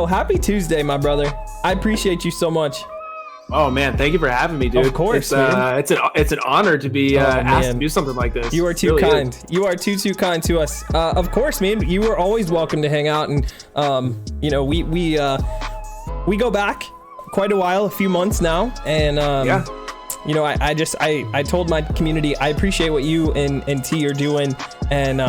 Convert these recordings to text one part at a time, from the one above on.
happy Tuesday, my brother. I appreciate you so much. Oh man, thank you for having me, dude. Of course, it's an honor to be asked to do something like this. You are too really kind. Is. You are too kind to us. Of course, man. You are always welcome to hang out, and we go back quite a while, a few months now, and I told my community I appreciate what you and T are doing, and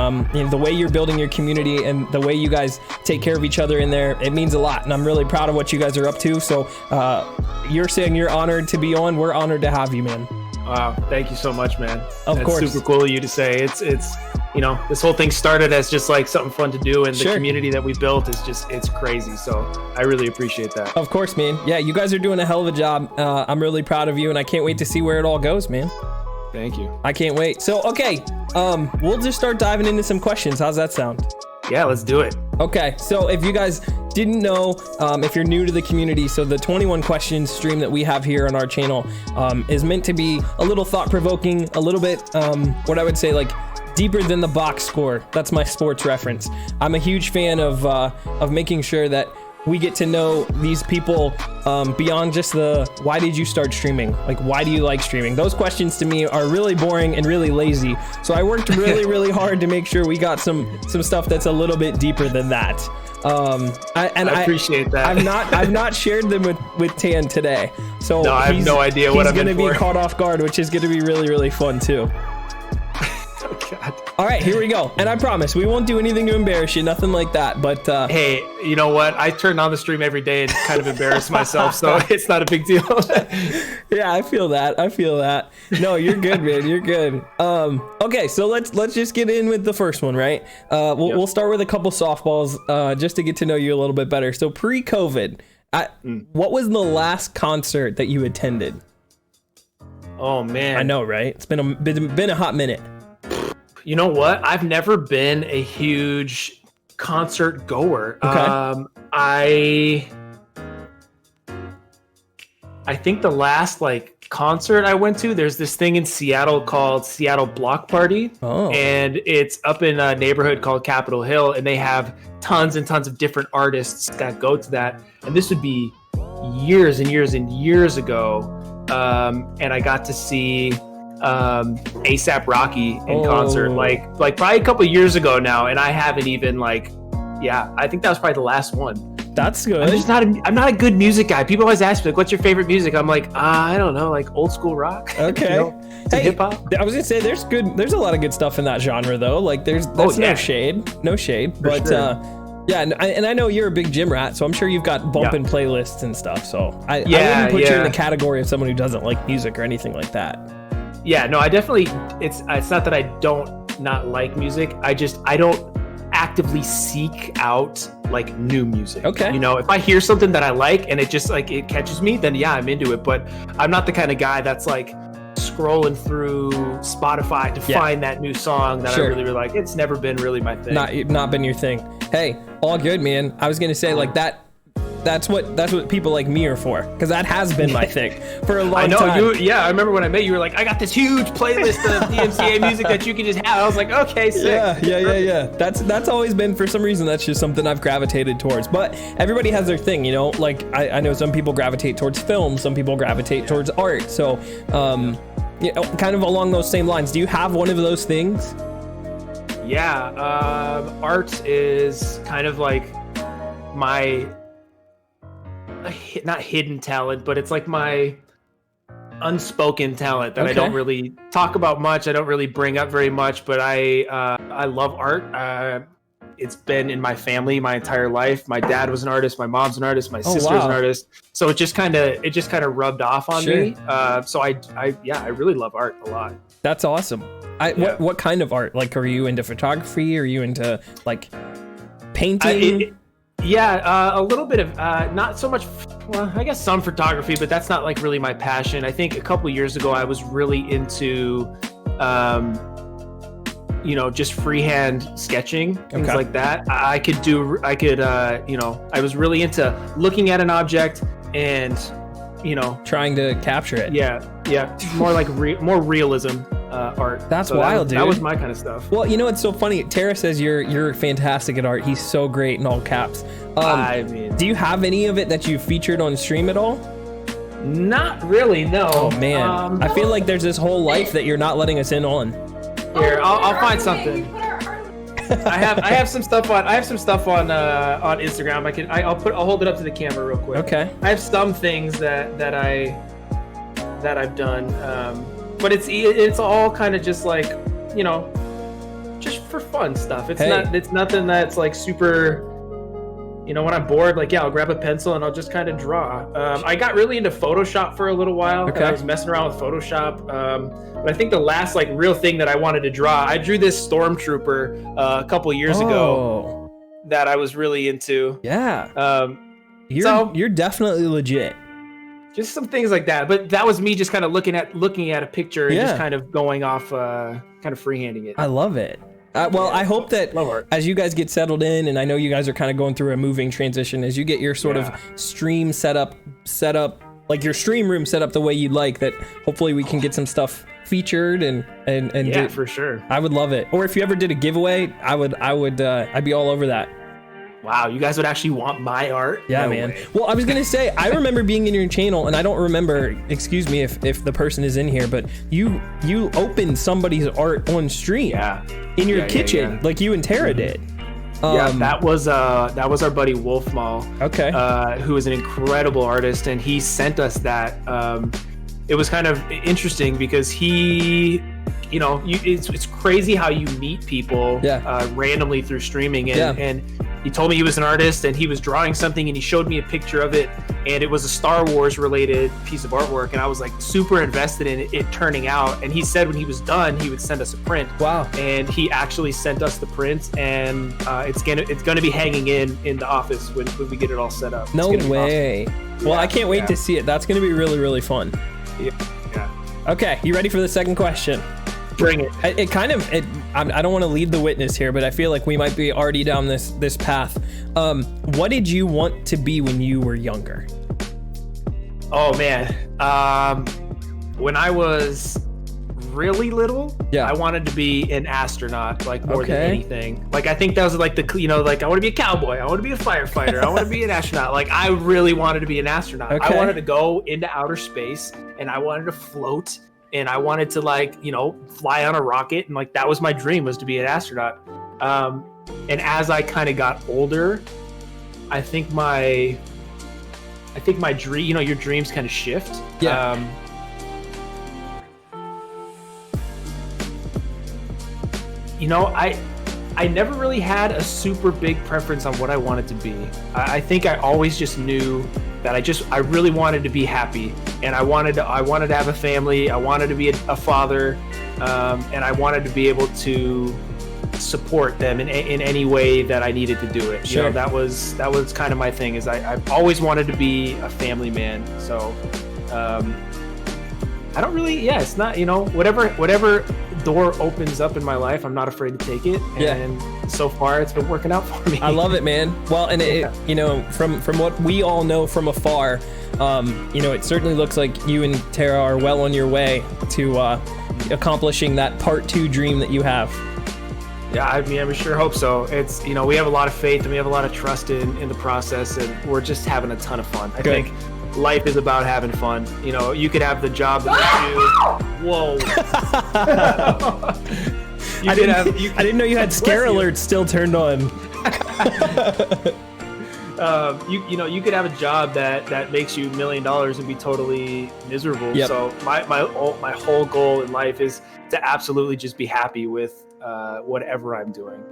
the way you're building your community and the way you guys take care of each other in there. It means a lot, and I'm really proud of what you guys are up to. So you're saying you're honored to be on. We're honored to have you, man. Wow, thank you so much, man. Of course, super cool of you to say. It's this whole thing started as just like something fun to do, and the community that we built is it's crazy. So I really appreciate that. Of course, man. Yeah, you guys are doing a hell of a job. I'm really proud of you, and I can't wait to see where it all goes, man. Thank you. I can't wait. So, okay, we'll just start diving into some questions. How's that sound? Yeah, let's do it. Okay, so if you guys didn't know, if you're new to the community, so the 21 questions stream that we have here on our channel is meant to be a little thought-provoking, a little bit, what I would say, like, deeper than the box score. That's my sports reference. I'm a huge fan of making sure that we get to know these people beyond just the why did you start streaming, like why do you like streaming. Those questions to me are really boring and really lazy, so I worked really hard to make sure we got some stuff that's a little bit deeper than that. I appreciate that. I've not shared them with Tan today, so no, I have no idea what I'm gonna be caught off guard, which is gonna be really fun too. God. All right, here we go. And I promise we won't do anything to embarrass you, nothing like that. But hey, you know what? I turn on the stream every day and kind of embarrass myself, so it's not a big deal. Yeah, I feel that. No, you're good, man. You're good. Okay, so let's just get in with the first one, right? We'll start with a couple softballs just to get to know you a little bit better. So pre-COVID, what was the last concert that you attended? Oh man, I know, right? It's been a hot minute. You know what? I've never been a huge concert goer. Okay. I think the last concert I went to, there's this thing in Seattle called Seattle Block Party. Oh. And it's up in a neighborhood called Capitol Hill, and they have tons and tons of different artists that go to that. And this would be years and years and years ago. And I got to see ASAP Rocky in concert, like probably a couple of years ago now, and I haven't even I think that was probably the last one. That's good. I'm not a good music guy. People always ask me, what's your favorite music? I'm like, I don't know, old school rock. Okay. Hey, hip hop. I was gonna say there's a lot of good stuff in that genre though. No shade, but sure. Yeah, and I know you're a big gym rat, so I'm sure you've got bumping playlists and stuff. So I wouldn't put you in the category of someone who doesn't like music or anything like that. Yeah, no, I definitely, it's not that I don't not like music. I don't actively seek out new music. Okay. If I hear something that I like and it just it catches me, then yeah, I'm into it. But I'm not the kind of guy that's scrolling through Spotify to find that new song that I really like. It's never been really my thing. Not been your thing. Hey, all good, man. I was gonna say that. That's what people like me are for, because that has been my thing for a long time. I know you. Yeah, I remember when I met you, you were like, I got this huge playlist of DMCA music that you can just have. I was like, okay, sick. Yeah. That's always been, for some reason, that's just something I've gravitated towards. But everybody has their thing, I know some people gravitate towards film, some people gravitate towards art. So, kind of along those same lines, do you have one of those things? Yeah, art is kind of my not hidden talent, but it's my unspoken talent that I don't really talk about much. I don't really bring up very much, but I love art. It's been in my family my entire life. My dad was an artist, my mom's an artist, my sister's an artist. So it just kind of rubbed off on me. So I really love art a lot. That's awesome. What kind of art? Are you into photography? Are you into painting? A little bit of not so much. Well, I guess some photography, but that's not really my passion. I think a couple years ago I was really into, just freehand sketching, things like that. I was really into looking at an object and, trying to capture it. Yeah, more more realism. art. That's so wild, dude. That was my kind of stuff. Well, you know, it's so funny. Tara says you're fantastic at art. He's so great in all caps. I mean, do you have any of it that you featured on stream at all? Not really, no. Oh man, I feel like there's this whole life that you're not letting us in on. Here, I'll find something. I have some stuff on on Instagram. I'll hold it up to the camera real quick. Okay. I have some things that I've done, but it's all kind of just like, you know, just for fun stuff. It's nothing that's like super. You know, when I'm bored, like, yeah, I'll grab a pencil and I'll just kind of draw. I got really into Photoshop for a little while. Okay. I was messing around with Photoshop. But I think the last like real thing that I wanted to draw, I drew this stormtrooper a couple years ago that I was really into. Yeah. You're definitely legit. Just some things like that. But that was me just kind of looking at a picture and just kind of going off, kind of freehanding it. I love it. Well, I hope that as you guys get settled in, and I know you guys are kind of going through a moving transition, as you get your sort of stream set up, like your stream room set up the way you'd like, that hopefully we can get some stuff featured and yeah, for sure. I would love it. Or if you ever did a giveaway, I'd be all over that. Wow, you guys would actually want my art? Yeah, no man. Way. Well, I was gonna say, I remember being in your channel, and I don't remember, excuse me if the person is in here, but you opened somebody's art on stream. Yeah. In your kitchen, like you and Tara did. Yeah, that was our buddy Wolf Mall. Okay. Who is an incredible artist, and he sent us that. It was kind of interesting because he, you know, it's crazy how you meet people randomly through streaming, and he told me he was an artist and he was drawing something, and he showed me a picture of it, and it was a Star Wars related piece of artwork, and I was like super invested in it turning out. And he said when he was done, he would send us a print. Wow. And he actually sent us the print, and it's gonna be hanging in the office when we get it all set up. No way. Awesome. Well, I can't wait to see it. That's gonna be really, really fun. Yeah. Okay, you ready for the second question? Bring it. I don't want to lead the witness here, but I feel like we might be already down this path. What did you want to be when you were younger? Oh man, when I was really little, I wanted to be an astronaut, like more than anything. Like I think that was like like I want to be a cowboy, I want to be a firefighter, I want to be an astronaut. Like I really wanted to be an astronaut. I wanted to go into outer space, and I wanted to float. And I wanted to fly on a rocket, and like that was my dream, was to be an astronaut. And as I kind of got older, I think my dream, your dreams kind of shift. Yeah. I never really had a super big preference on what I wanted to be. I think I always just knew that I really wanted to be happy, and I wanted to have a family. I wanted to be a father, and I wanted to be able to support them in any way that I needed to do it. Sure. That was kind of my thing. Is I've always wanted to be a family man. So I don't really. Yeah, it's not. Whatever door opens up in my life, I'm not afraid to take it. And so far it's been working out for me. I love it, man. Well, and from what we all know from afar, it certainly looks like you and Tara are well on your way to accomplishing that part 2 dream that you have. Yeah, I mean, I sure hope so. It's, we have a lot of faith and we have a lot of trust in the process, and we're just having a ton of fun. I think life is about having fun. You could have the job that you do. Whoa. I didn't know you had scare alerts still turned on. You could have a job that makes you $1 million and be totally miserable. Yep. So my whole goal in life is to absolutely just be happy with whatever I'm doing.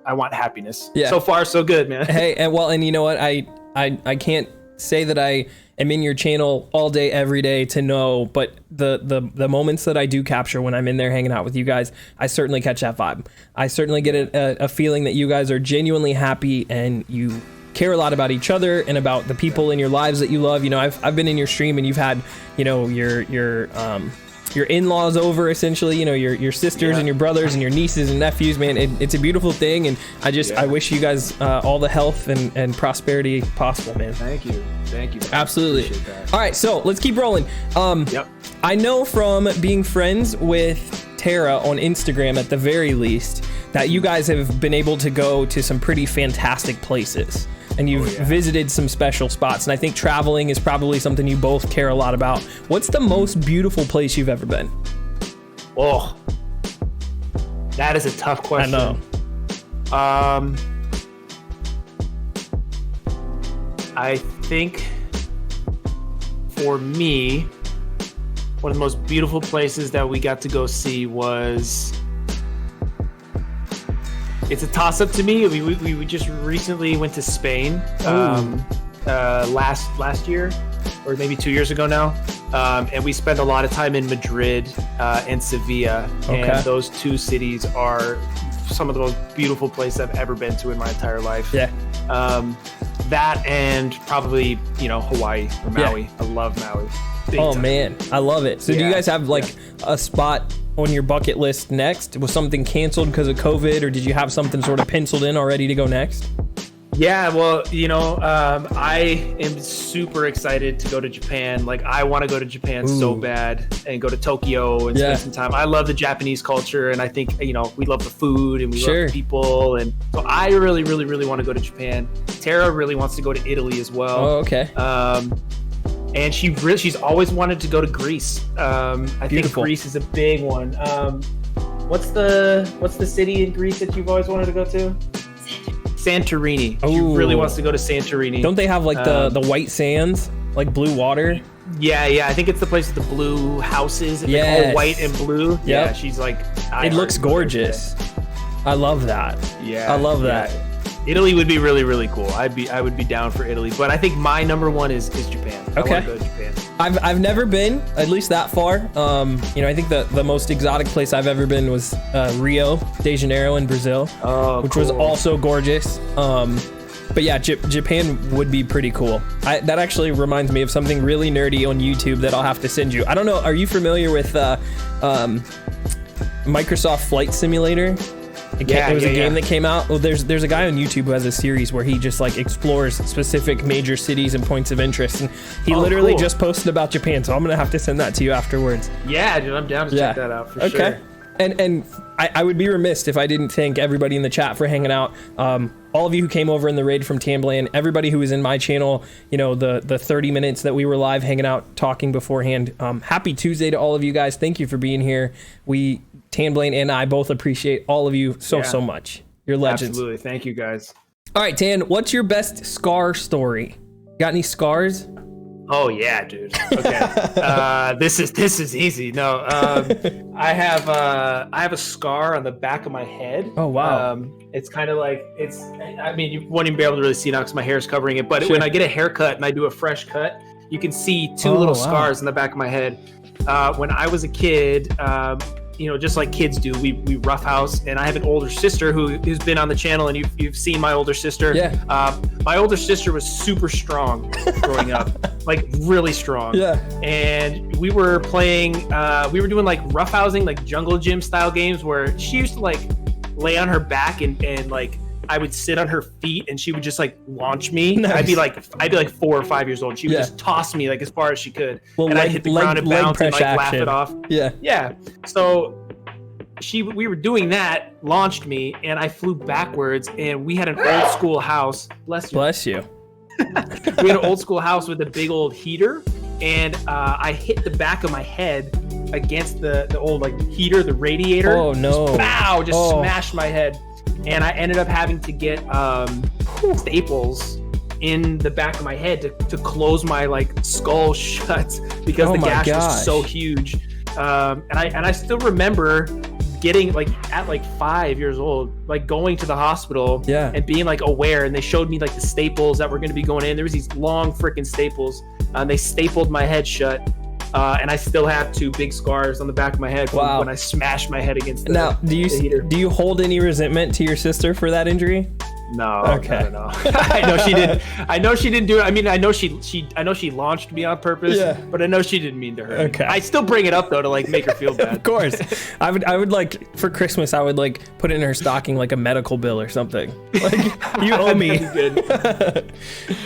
I want happiness. Yeah. So far, so good, man. Hey, and you know what? I can't say that I am in your channel all day, every day to know, but the moments that I do capture when I'm in there hanging out with you guys, I certainly catch that vibe. I certainly get a feeling that you guys are genuinely happy and you care a lot about each other and about the people in your lives that you love. I've been in your stream and you've had, your your in-laws over, essentially, you know, your sisters and your brothers and your nieces and nephews, man. It's a beautiful thing, and I wish you guys all the health and prosperity possible, man. Thank you. Absolutely. All right, so let's keep rolling. I know from being friends with Tara on Instagram, at the very least, that you guys have been able to go to some pretty fantastic places, and you've visited some special spots, and I think traveling is probably something you both care a lot about. What's the most beautiful place you've ever been? Oh, that is a tough question. I know. I think for me, one of the most beautiful places that we got to go see was, it's a toss-up to me. We just recently went to Spain last year, or maybe 2 years ago now, and we spent a lot of time in Madrid and Sevilla, and those two cities are some of the most beautiful places I've ever been to in my entire life. That and probably, you know, Hawaii or Maui. I love Maui. Man, I love it. So do you guys have like a spot on your bucket list next? Was something canceled because of COVID, or did you have something sort of penciled in already to go next? Yeah, well, you know, I am super excited to go to Japan. Like, I want to go to Japan so bad and go to Tokyo and spend some time. I love the Japanese culture, and I think, you know, we love the food and we love the people. And so I really, really, really want to go to Japan. Tara really wants to go to Italy as well. Oh, okay. And she's always wanted to go to Greece. I think Greece is a big one. What's the city in Greece that you've always wanted to go to? Santorini. She really wants to go to Santorini. Don't they have like the white sands, like blue water? Yeah. I think it's the place with the blue houses. And they're all white and blue. Yeah, she's like, it looks gorgeous. I love that. Yeah, I love that. Italy would be really, really cool. I would be down for Italy, but I think my number one is Japan. Okay. I want to go to Japan. I've never been, at least that far. You know, I think the most exotic place I've ever been was Rio de Janeiro in Brazil, which was also gorgeous. But yeah, Japan would be pretty cool. That actually reminds me of something really nerdy on YouTube that I'll have to send you. I don't know, are you familiar with Microsoft Flight Simulator? It was a game that came out. Well, there's a guy on YouTube who has a series where he just like explores specific major cities and points of interest, and he literally just posted about Japan. So I'm gonna have to send that to you afterwards. Yeah, dude, I'm down to check that out for sure. And I would be remiss if I didn't thank everybody in the chat for hanging out. All of you who came over in the raid from Tamblan, everybody who was in my channel, you know, the 30 minutes that we were live hanging out talking beforehand. Happy Tuesday to all of you guys. Thank you for being here. Tamblan and I both appreciate all of you so much. You're legends. Absolutely. Thank you, guys. All right, Tan, what's your best scar story? Got any scars? Oh yeah, dude. Okay. This is easy. No, I have a scar on the back of my head. Oh wow. It's kind of like I mean, you won't even be able to really see now because my hair is covering it. But when I get a haircut and I do a fresh cut, you can see two little scars in the back of my head. When I was a kid, you know, just like kids do, we roughhouse, and I have an older sister who's been on the channel, and you've seen my older sister. Yeah. My older sister was super strong growing up, like really strong. Yeah. And we were playing, we were doing like roughhousing, like jungle gym style games where she used to like lay on her back and like I would sit on her feet and she would just like launch me. Nice. I'd be like 4 or 5 years old. She would just toss me like as far as she could. Well, and I'd hit the ground and bounce and like laugh it off. Yeah. Yeah. So we were doing that, launched me, and I flew backwards, and we had an old school house. Bless you. We had an old school house with a big old heater, and I hit the back of my head against the old like heater, the radiator. Oh no. Just smashed my head. And I ended up having to get staples in the back of my head to close my like skull shut because the gash was so huge. And I still remember getting like at like 5 years old, like going to the hospital and being like aware, and they showed me like the staples that were going to be going in. There was these long freaking staples, and they stapled my head shut. And I still have 2 big scars on the back of my head from when I smashed my head against the heater. Do you hold any resentment to your sister for that injury? No. Okay. No. I know she didn't. I know she didn't do it. I mean, I know she launched me on purpose. Yeah. But I know she didn't mean to hurt. Okay. Me. I still bring it up though to like make her feel bad. Of course. I would like for Christmas I would like put in her stocking like a medical bill or something. Like you owe me. Good.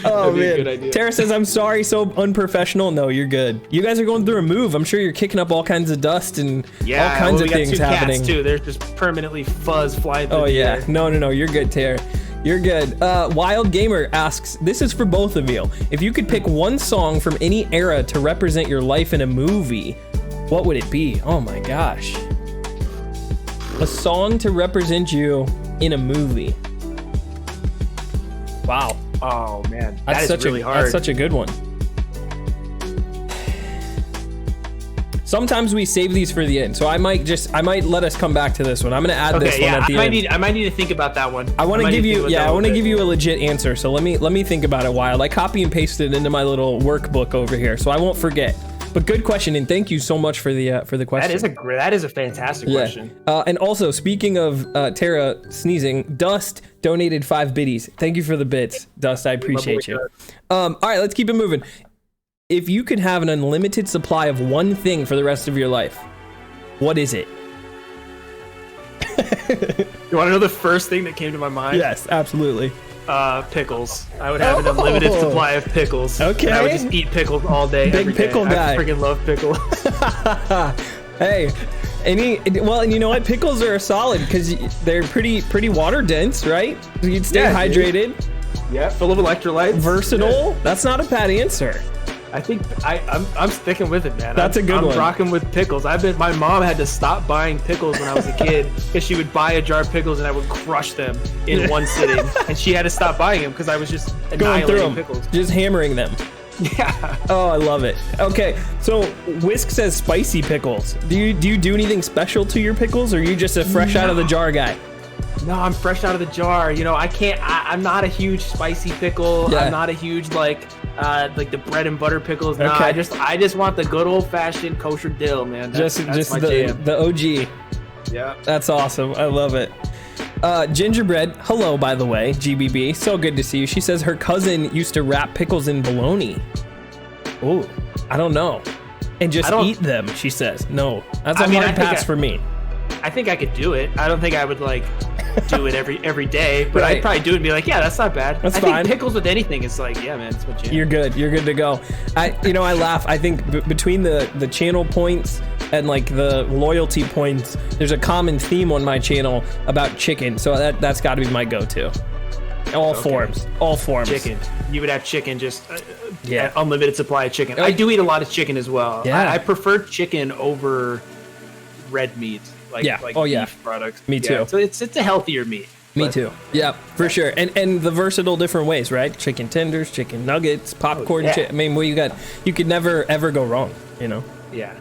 Oh That'd be a man. good idea. Tara says I'm sorry, so unprofessional. No, you're good. You guys are going through a move. I'm sure you're kicking up all kinds of dust and all kinds of things we got two happening. Cats too. They're just permanently fuzz flying through Oh the yeah. air. No, you're good, Tara. You're good. Wild Gamer asks, this is for both of you. If you could pick one song from any era to represent your life in a movie, what would it be? Oh my gosh. A song to represent you in a movie. Wow. Oh man, That's that is really hard. That's such a good one. Sometimes we save these for the end, so I might let us come back to this one. I'm gonna add this one at the end. I might need to think about that one. I want to give you a legit answer. So let me think about it while I copy and paste it into my little workbook over here, so I won't forget. But good question, and thank you so much for the question. That is a fantastic question. And also, speaking of Tara sneezing, Dust donated 5 biddies. Thank you for the bits, Dust. I appreciate you. All right, let's keep it moving. If you could have an unlimited supply of one thing for the rest of your life, what is it? You want to know the first thing that came to my mind? Yes, absolutely. Pickles. I would have an unlimited supply of pickles. Okay. And I would just eat pickles all day. Big every day. pickle guy. I freaking love pickles. Hey, and you know what? Pickles are solid because they're pretty water dense, right? You'd stay hydrated. Dude. Yeah, full of electrolytes. Versatile. Yeah. That's not a bad answer. I think I'm sticking with it, man. That's a good one. I'm rocking with pickles. My mom had to stop buying pickles when I was a kid because she would buy a jar of pickles and I would crush them in one sitting, and she had to stop buying them because I was just going through them, pickles, just hammering them. Yeah. Oh, I love it. Okay, so Whisk says spicy pickles. Do you do anything special to your pickles, or are you just a fresh out of the jar guy? No, I'm fresh out of the jar. You know, I'm not a huge spicy pickle. Yeah. I'm not a huge like the bread and butter pickles. No, I just want the good old fashioned kosher dill, man. That's my jam. The OG. Yeah. That's awesome. I love it. Gingerbread, hello, by the way, GBB. So good to see you. She says her cousin used to wrap pickles in bologna. Ooh, I don't know. And just eat them, she says. No, that's a hard pass for me. I think I could do it. I don't think I would like do it every day, but I'd probably do it and be like, yeah, that's not bad. I think pickles with anything is like, yeah, man, it's what you. You're good to go. I laugh. I think between the channel points and like the loyalty points, there's a common theme on my channel about chicken. So that's got to be my go-to. All forms. Chicken. You would have chicken, just an unlimited supply of chicken. I do eat a lot of chicken as well. Yeah. I prefer chicken over red meat. Beef products. Me too. So it's a healthier meat. Me too. Yeah, for sure. And the versatile different ways, right? Chicken tenders, chicken nuggets, popcorn. I mean, you could never ever go wrong, you know? Yeah.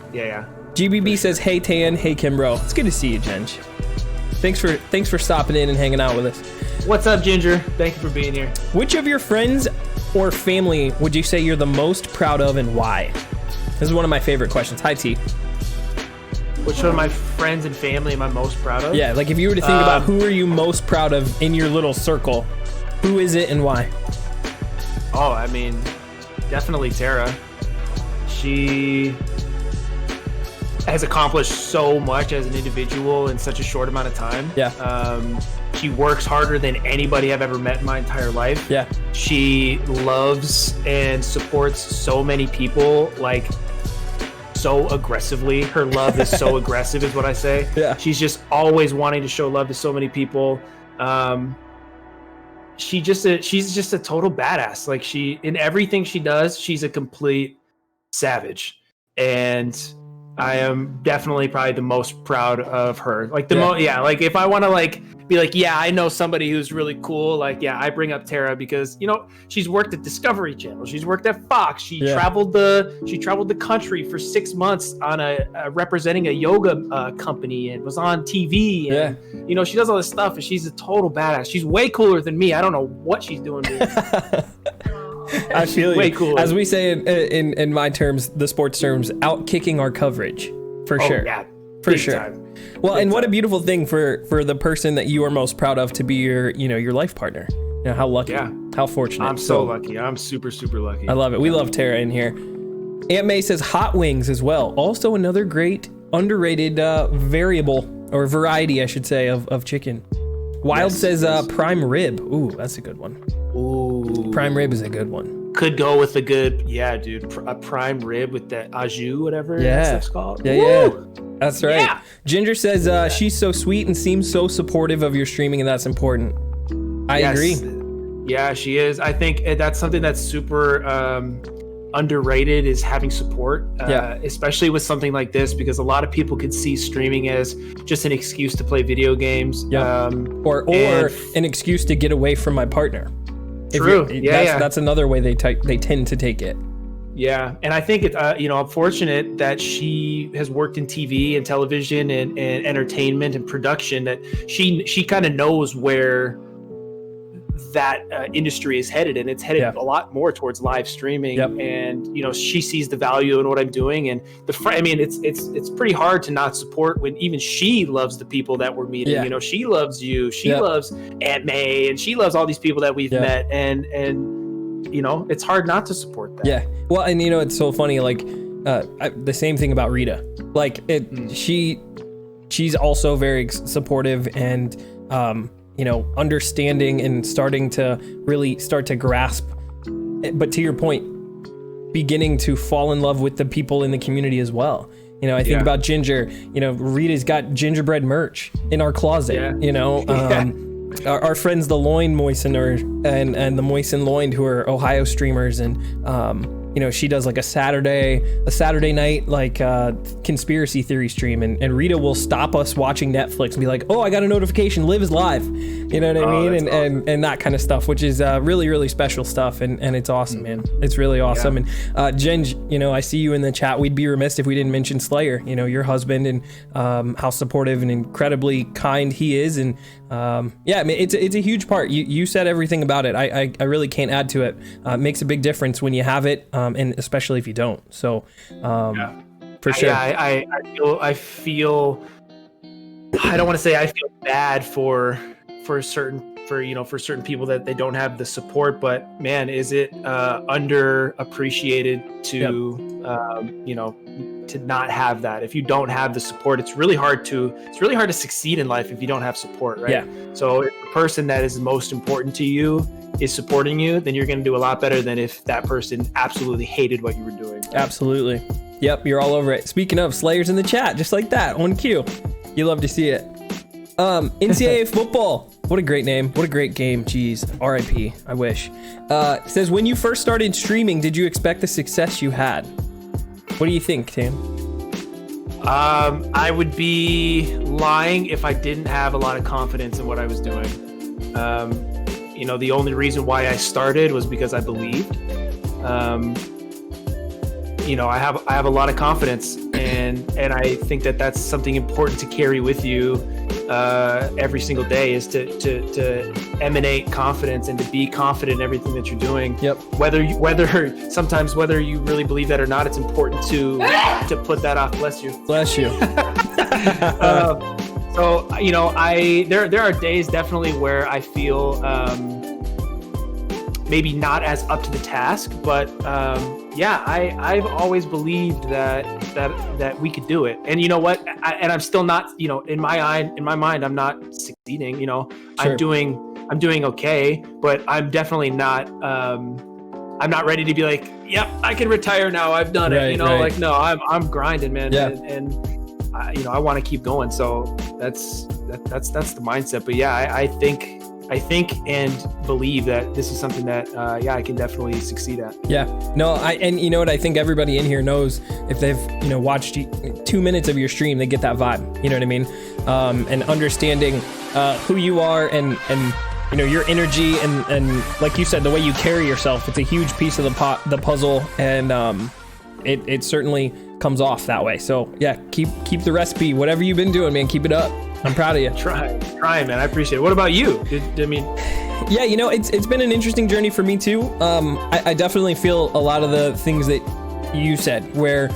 GBB says, hey Tan, hey Kimbro. It's good to see you, Ginge. Thanks for stopping in and hanging out with us. What's up, Ginger? Thank you for being here. Which of your friends or family would you say you're the most proud of and why? This is one of my favorite questions. Hi, T. Which one of my friends and family am I most proud of? Yeah, like if you were to think about who are you most proud of in your little circle, who is it and why? Oh, I mean, definitely Tara. She has accomplished so much as an individual in such a short amount of time. Yeah. She works harder than anybody I've ever met in my entire life. Yeah. She loves and supports so many people, like, so aggressively. Her love is so aggressive is what I say. Yeah. She's just always wanting to show love to so many people. She's just a total badass. Like, in everything she does, she's a complete savage. And I am definitely probably the most proud of her. Like like if I want to like be like, yeah, I know somebody who's really cool. Like, yeah, I bring up Tara because, you know, she's worked at Discovery Channel. She's worked at Fox. She traveled the country for 6 months on representing a yoga company and was on TV. And, you know, she does all this stuff and she's a total badass. She's way cooler than me. I don't know what she's doing. I feel way you. Cooler. As we say in my terms, the sports terms, out kicking our coverage for sure. Yeah. For Big sure. time. Well, Big and what a time. beautiful thing for the person that you are most proud of to be your life partner. How lucky. Yeah. How fortunate. I'm so lucky. I'm super, super lucky. I love it. We love Tara in here. Aunt May says hot wings as well. Also another great underrated variable or variety, I should say, of chicken. Wild says prime rib. Ooh, that's a good one. Ooh. Prime rib is a good one. Could go with a good, dude. A prime rib with that au jus, whatever that stuff's called. Yeah. That's right. Yeah. Ginger says she's so sweet and seems so supportive of your streaming, and that's important. I agree. Yeah, she is. I think that's something that's super underrated, is having support, especially with something like this, because a lot of people could see streaming as just an excuse to play video games, or an excuse to get away from my partner. True. That's another way they tend to take it. Yeah, and I think it's I'm fortunate that she has worked in TV and television and entertainment and production, that she kind of knows where that industry is headed, and it's headed a lot more towards live streaming. And she sees the value in what I'm doing, and it's pretty hard to not support when even she loves the people that we're meeting. She loves you, she loves Aunt May, and she loves all these people that we've met, and it's hard not to support that. Well, and it's so funny, like the same thing about Rita, like she's also very supportive and understanding and starting to really start to grasp, but to your point, beginning to fall in love with the people in the community as well. I think about Ginger. Rita's got gingerbread merch in our closet. Our friends, the Loin Moistener and the Moisten Loined, who are Ohio streamers, and she does like a Saturday night like conspiracy theory stream, and Rita will stop us watching Netflix and be like, "Oh, I got a notification, Liv is live." You know what I mean? And and that kind of stuff, which is really, really special stuff, and it's awesome, man. It's really awesome. And Jen, I see you in the chat. We'd be remiss if we didn't mention Slayer, your husband, and how supportive and incredibly kind he is. And it's a huge part. You said everything about it. I really can't add to it. It makes a big difference when you have it, and especially if you don't. So for sure. I feel I don't want to say I feel bad for certain people that they don't have the support, but man, is it underappreciated to not have that. If you don't have the support, it's really hard to succeed in life if you don't have support, right? Yeah. So if the person that is most important to you is supporting you, then you're going to do a lot better than if that person absolutely hated what you were doing. Absolutely. Yep, you're all over it. Speaking of, Slayer's in the chat, just like that, on cue. You love to see it. NCAA football. What a great name. What a great game. Jeez. RIP. I wish. Says, when you first started streaming, did you expect the success you had? What do you think, Tim? I would be lying if I didn't have a lot of confidence in what I was doing. The only reason why I started was because I believed. I have a lot of confidence, and I think that that's something important to carry with you every single day, is to emanate confidence and to be confident in everything that you're doing. Yep. Sometimes whether you really believe that or not, it's important to put that off. Bless you. Bless you. So there are days definitely where I feel maybe not as up to the task, but I've always believed that we could do it. And you know what? I'm still not, in my mind, I'm not succeeding. Sure. I'm doing okay, but I'm definitely not. I'm not ready to be like, yep, I can retire now. I've done it. Like, no, I'm grinding, man. Yeah. And I want to keep going. So that's the mindset. But yeah, I think and believe that this is something that I can definitely succeed at. Yeah. No, and you know what, I think everybody in here knows, if they've watched 2 minutes of your stream, they get that vibe. You know what I mean? And understanding who you are and your energy and like you said, the way you carry yourself, it's a huge piece of the puzzle, and it certainly comes off that way. So yeah, keep the recipe, whatever you've been doing, man, keep it up. I'm proud of you. Try, man. I appreciate it. What about you? Yeah, it's been an interesting journey for me too. I definitely feel a lot of the things that you said, where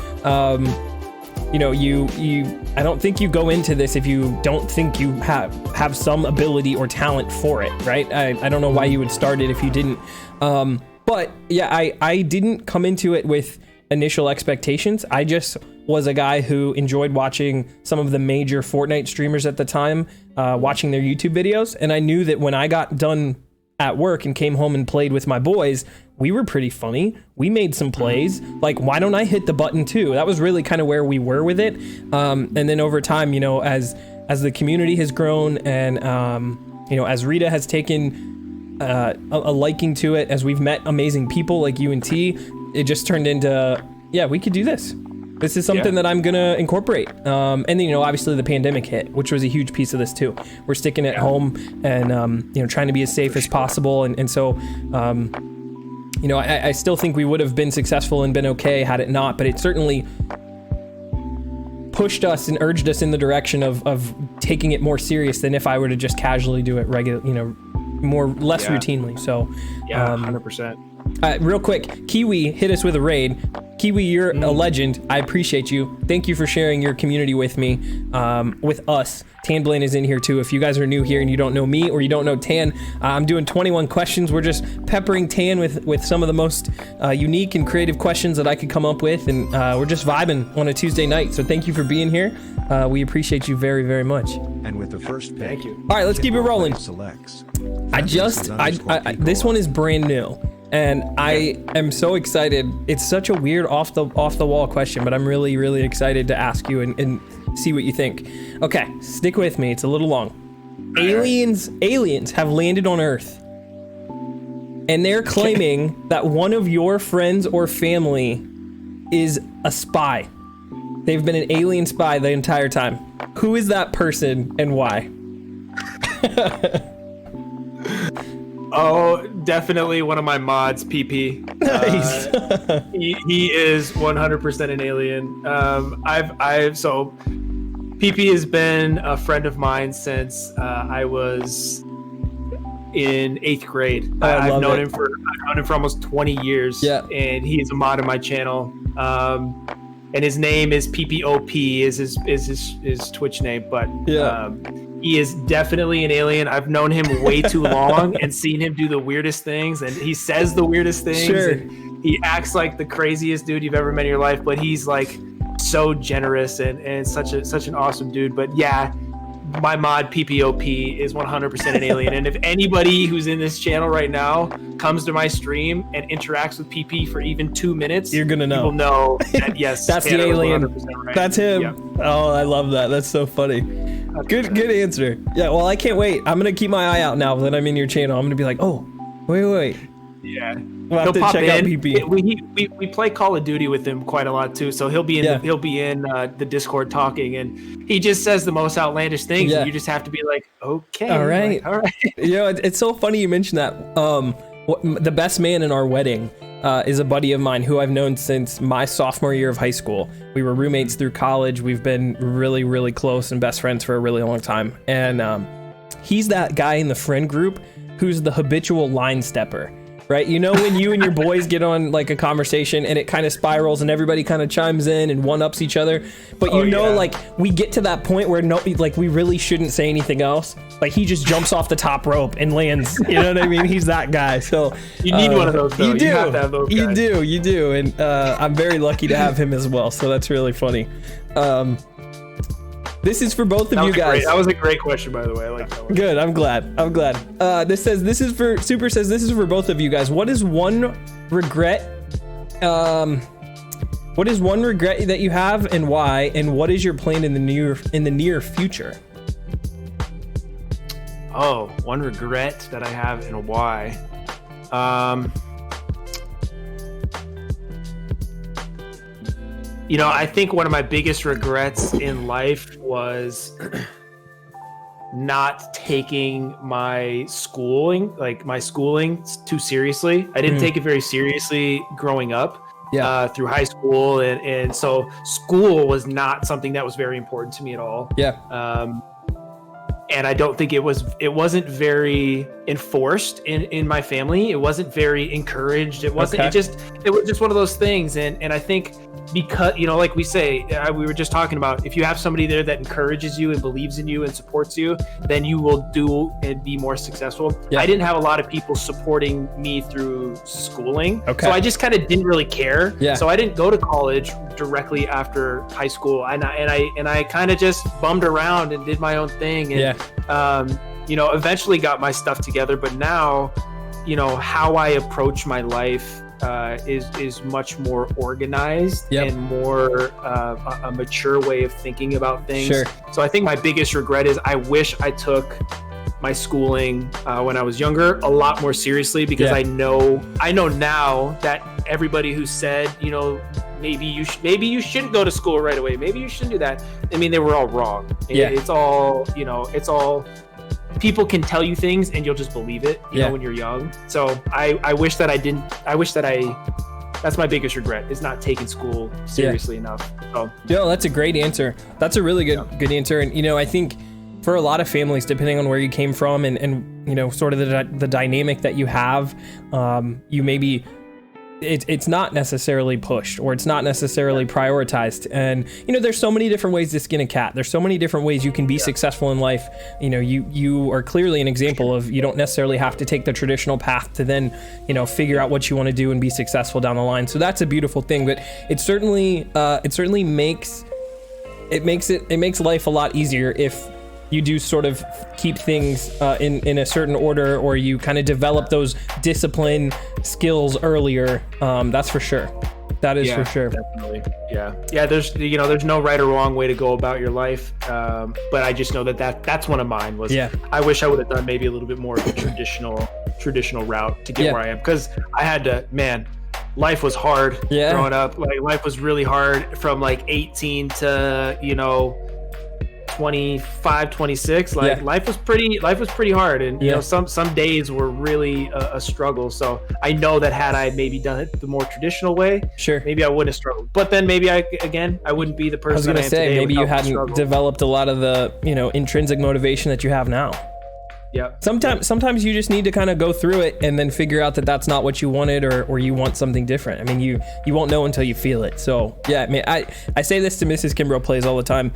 I don't think you go into this if you don't think you have some ability or talent for it, right? I don't know why you would start it if you didn't. But yeah, I didn't come into it with initial expectations. I just was a guy who enjoyed watching some of the major Fortnite streamers at the time, watching their YouTube videos. And I knew that when I got done at work and came home and played with my boys, we were pretty funny. We made some plays. Like, why don't I hit the button too? That was really kind of where we were with it. And then over time, as the community has grown and, as Rita has taken a liking to it, as we've met amazing people like you and T, it just turned into, yeah, we could do this. This is something that I'm gonna incorporate. And then, obviously the pandemic hit, which was a huge piece of this too. We're sticking at home and, trying to be as safe as possible. And so, I still think we would have been successful and been okay had it not, but it certainly pushed us and urged us in the direction of taking it more serious than if I were to just casually do it less routinely. So, 100%. Real quick, Kiwi hit us with a raid. Kiwi, you're a legend. I appreciate you. Thank you for sharing your community with me, with us. Tan Blaine is in here too. If you guys are new here and you don't know me or you don't know Tan, I'm doing 21 questions. We're just peppering Tan with some of the most unique and creative questions that I could come up with, and we're just vibing on a Tuesday night. So thank you for being here. We appreciate you very, very much. And with the first pick, thank you. All right, let's keep it rolling. Selects. This one is brand new. And I am so excited. It's such a weird off the wall question, but I'm really, really excited to ask you and see what you think. Okay, stick with me. It's a little long. Aliens have landed on Earth, and they're claiming that one of your friends or family is a spy. They've been an alien spy the entire time. Who is that person and why? Oh, definitely one of my mods, PP. Nice. He is 100% an alien. So PP has been a friend of mine since I was in 8th grade. I've known him for almost 20 years. Yeah. And he is a mod on my channel. And his name is PPOP is his Twitch name, but he is definitely an alien. I've known him way too long and seen him do the weirdest things, and he says the weirdest things. Sure. And he acts like the craziest dude you've ever met in your life, but he's like so generous and such an awesome dude. But yeah, my mod PPOP is 100% an alien. And if anybody who's in this channel right now comes to my stream and interacts with PP for even 2 minutes, you're gonna know. People know that yes, that's the alien. Right. That's him. Yeah. Oh, I love that. That's so funny. Good answer. Yeah, well, I can't wait. I'm gonna keep my eye out now that I'm in your channel. I'm gonna be like, oh, wait. Yeah. We'll have to check out PP. We play Call of Duty with him quite a lot too. So he'll be in the Discord talking, and he just says the most outlandish things, and you just have to be like, okay, all right. It's so funny you mentioned that. The best man in our wedding is a buddy of mine who I've known since my sophomore year of high school. We were roommates through college. We've been really, really close and best friends for a really long time. And he's that guy in the friend group who's the habitual line stepper, right? When you and your boys get on like a conversation and it kind of spirals and everybody kind of chimes in and one-ups each other, but like we get to that point where we really shouldn't say anything else. Like he just jumps off the top rope and lands. You know what I mean? He's that guy. So you need one of those. Though. You have to have those guys. You do. And I'm very lucky to have him as well. So that's really funny. This is for both of you guys. That was a great question, by the way. I like that one. Good. I'm glad. This says for both of you guys. What is one regret? What is one regret that you have and why? And what is your plan in the near future? Oh, one regret that I have and why. I think one of my biggest regrets in life was not taking my schooling too seriously. I didn't take it very seriously growing up. Through high school, and so school was not something that was very important to me at all. and I don't think it wasn't very enforced in my family. It wasn't very encouraged. It wasn't. Okay. It was just one of those things. And I think because, you know, like we say, we were just talking about, if you have somebody there that encourages you and believes in you and supports you, then you will do and be more successful. Yeah. I didn't have a lot of people supporting me through schooling, Okay. so I just kind of didn't really care. Yeah. So I didn't go to college directly after high school, and I kind of just bummed around and did my own thing, and you know, eventually got my stuff together. But now, you know, how I approach my life is much more organized and more a mature way of thinking about things. Sure. So I think my biggest regret is I wish I took my schooling when I was younger a lot more seriously, because I know now that everybody who said, you know, maybe you shouldn't go to school right away, maybe you shouldn't do that, I mean, they were all wrong. It's all, you know, it's all, people can tell you things and you'll just believe it, you know, when you're young. So I wish that that's my biggest regret, is not taking school seriously enough. So that's a great answer. That's a really good answer. And, you know, I think for a lot of families, depending on where you came from and you know, sort of the dynamic that you have, you maybe, it's not necessarily pushed, or it's not necessarily prioritized. And, you know, there's so many different ways to skin a cat. There's so many different ways you can be successful in life. You know, you are clearly an example of, you don't necessarily have to take the traditional path to then, you know, figure out what you want to do and be successful down the line. So that's a beautiful thing. But it certainly makes life a lot easier if you do sort of keep things in a certain order, or you kind of develop those discipline skills earlier. That's for sure. That is for sure. Definitely. Yeah. There's no right or wrong way to go about your life. But I just know that's one of mine was, I wish I would have done maybe a little bit more of a traditional route to get where I am. Cause I had to, life was hard growing up. Like, life was really hard from like 18 to, you know, 25, 26. Like life was pretty hard, and you know, some days were really a struggle. So I know that had I maybe done it the more traditional way, maybe I wouldn't have struggled. But then maybe I wouldn't be the person. I was gonna say, maybe you hadn't developed a lot of the, you know, intrinsic motivation that you have now. Yeah. Sometimes you just need to kind of go through it and then figure out that that's not what you wanted, or you want something different. I mean, you won't know until you feel it. So yeah, I mean, I say this to Mrs. Kimbroplays all the time.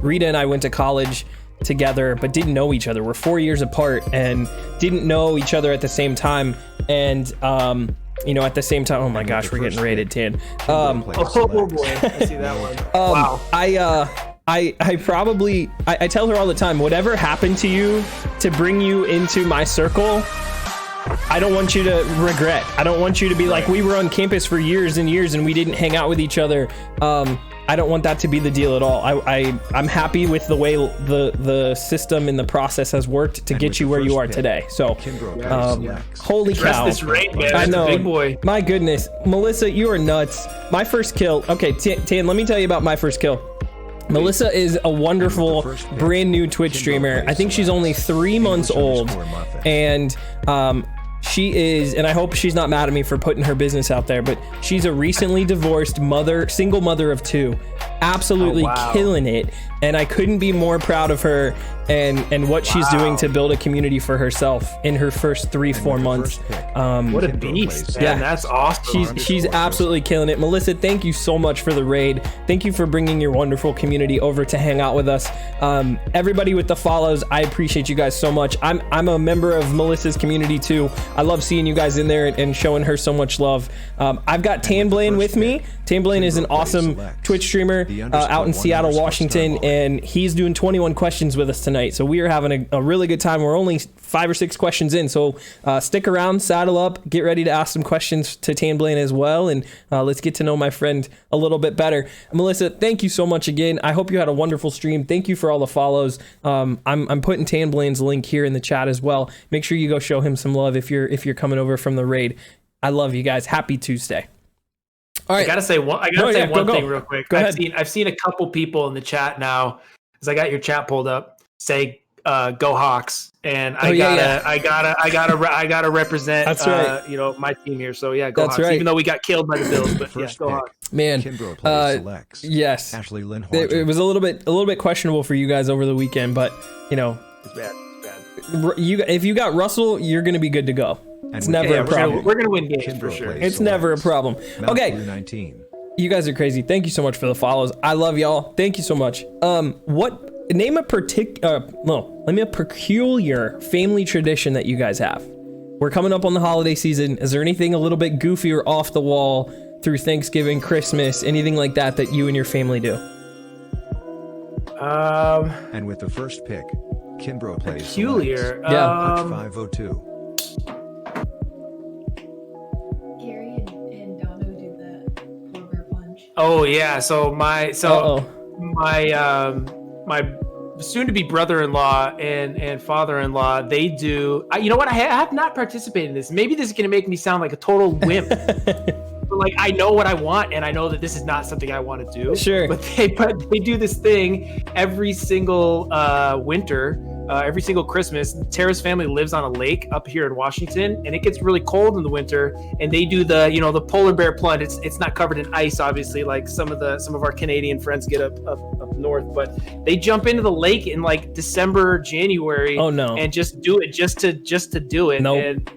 Rita and I went to college together, but didn't know each other. We're 4 years apart and didn't know each other at the same time. And you know, at the same time, oh my gosh, we're getting rated, Tan. Oh boy, I see that one. Wow. I tell her all the time, whatever happened to you to bring you into my circle, I don't want you to regret. I don't want you to be like, we were on campus for years and years and we didn't hang out with each other. I don't want that to be the deal at all. I'm happy with the way the system and the process has worked to get you where you are today. So, holy cow. This rate, man. I know. Big boy. My goodness. Melissa, you are nuts. My first kill. Okay, Tan, let me tell you about my first kill. Melissa is a wonderful brand new Twitch streamer. I think she's only 3 months old, and she is, and I hope she's not mad at me for putting her business out there, but she's a recently divorced single mother of 2, absolutely killing it. And I couldn't be more proud of her and what she's doing to build a community for herself in her first 3-4 months. What a beast, man. That's awesome. She's absolutely killing it. Melissa, thank you so much for the raid. Thank you for bringing your wonderful community over to hang out with us. Everybody with the follows, I appreciate you guys so much. I'm a member of Melissa's community too. I love seeing you guys in there and showing her so much love. I've got Tan Blaine with me. Tan Blaine is an awesome Twitch streamer out in Seattle, Washington, and he's doing 21 questions with us tonight. So we are having a really good time. We're only 5 or 6 questions in, so stick around, saddle up, get ready to ask some questions to Tan Blaine as well, and let's get to know my friend a little bit better. Melissa, thank you so much again. I hope you had a wonderful stream. Thank you for all the follows. I'm putting Tan Blaine's link here in the chat as well. Make sure you go show him some love if you're coming over from the raid. I love you guys. Happy Tuesday. All right. I gotta say one thing real quick. Go ahead. I've seen a couple people in the chat now, because I got your chat pulled up, say go Hawks, and I gotta represent That's right. you know, my team here. So yeah, go That's Hawks. right. Even though we got killed by the Bills, but yeah, go Hawks. Man, yes, Ashley Lynn it was a little bit questionable for you guys over the weekend, but you know, It's bad. It's bad. If you got Russell, you're gonna be good to go. It's never a problem. We're gonna win games for sure. It's never a problem. Okay. 19. You guys are crazy. Thank you so much for the follows. I love y'all. Thank you so much. Name a peculiar family tradition that you guys have. We're coming up on the holiday season. Is there anything a little bit goofy or off the wall through Thanksgiving, Christmas, anything like that that you and your family do? And with the first pick, Kimbroplays. Peculiar. Yeah. 502. Gary and Donna do the polar bear plunge. Oh yeah. So my soon-to-be brother-in-law and father-in-law, they do. You know what? I have not participated in this. Maybe this is going to make me sound like a total wimp. But like, I know what I want, and I know that this is not something I want to do. Sure. But they do this thing every single winter. Every single Christmas. Tara's family lives on a lake up here in Washington, and it gets really cold in the winter. And they do the polar bear plunge. It's not covered in ice, obviously, like some of our Canadian friends get up north. But they jump into the lake in like December, January. Oh no! And just do it just to do it. Nope. And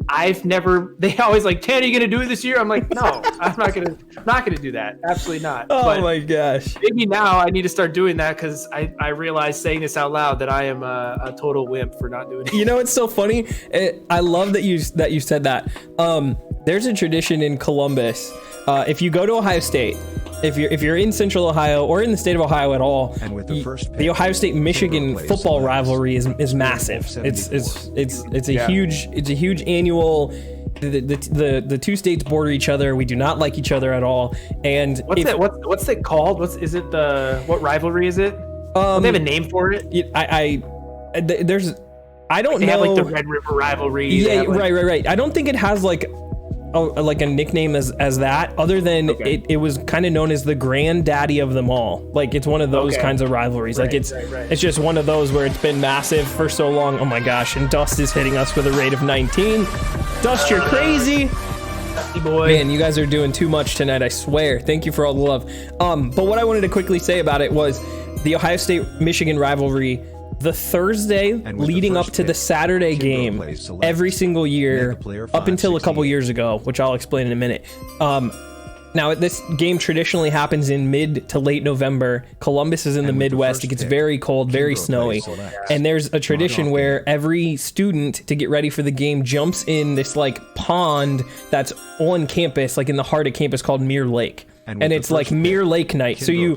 I've never. They always like, Tan, are you gonna do it this year? I'm like, no, I'm not gonna do that. Absolutely not. Oh my gosh! Maybe now I need to start doing that because I realize saying this out loud that I am a total wimp for not doing it. You know, it's so funny. I love that you said that. There's a tradition in Columbus. If you go to Ohio State, if you're in Central Ohio or in the state of Ohio at all, And with the first pick, the Ohio State-Michigan Kimbroplays football selects rivalry is massive. It's a huge annual. The two states border each other. We do not like each other at all. And what's it called? What rivalry is it? Do they have a name for it? I don't They know. have like the Red River rivalry. Yeah, right. I don't think it has like a nickname as that, other than it was kind of known as the granddaddy of them all. Like it's one of those kinds of rivalries. Right, like it's just one of those where it's been massive for so long. Oh my gosh! And Dust is hitting us with a rate of 19. Dust, you're crazy. Dusty boy. Man, you guys are doing too much tonight, I swear. Thank you for all the love. But what I wanted to quickly say about it was the Ohio State-Michigan rivalry, the Thursday leading up to the Saturday game every single year up until a couple years ago, which I'll explain in a minute. Now, this game traditionally happens in mid to late November. Columbus is in the Midwest. It gets very cold, very snowy. And there's a tradition where every student, to get ready for the game, jumps in this like pond that's on campus, like in the heart of campus, called Mirror Lake. And it's like Mirror Lake night. So you're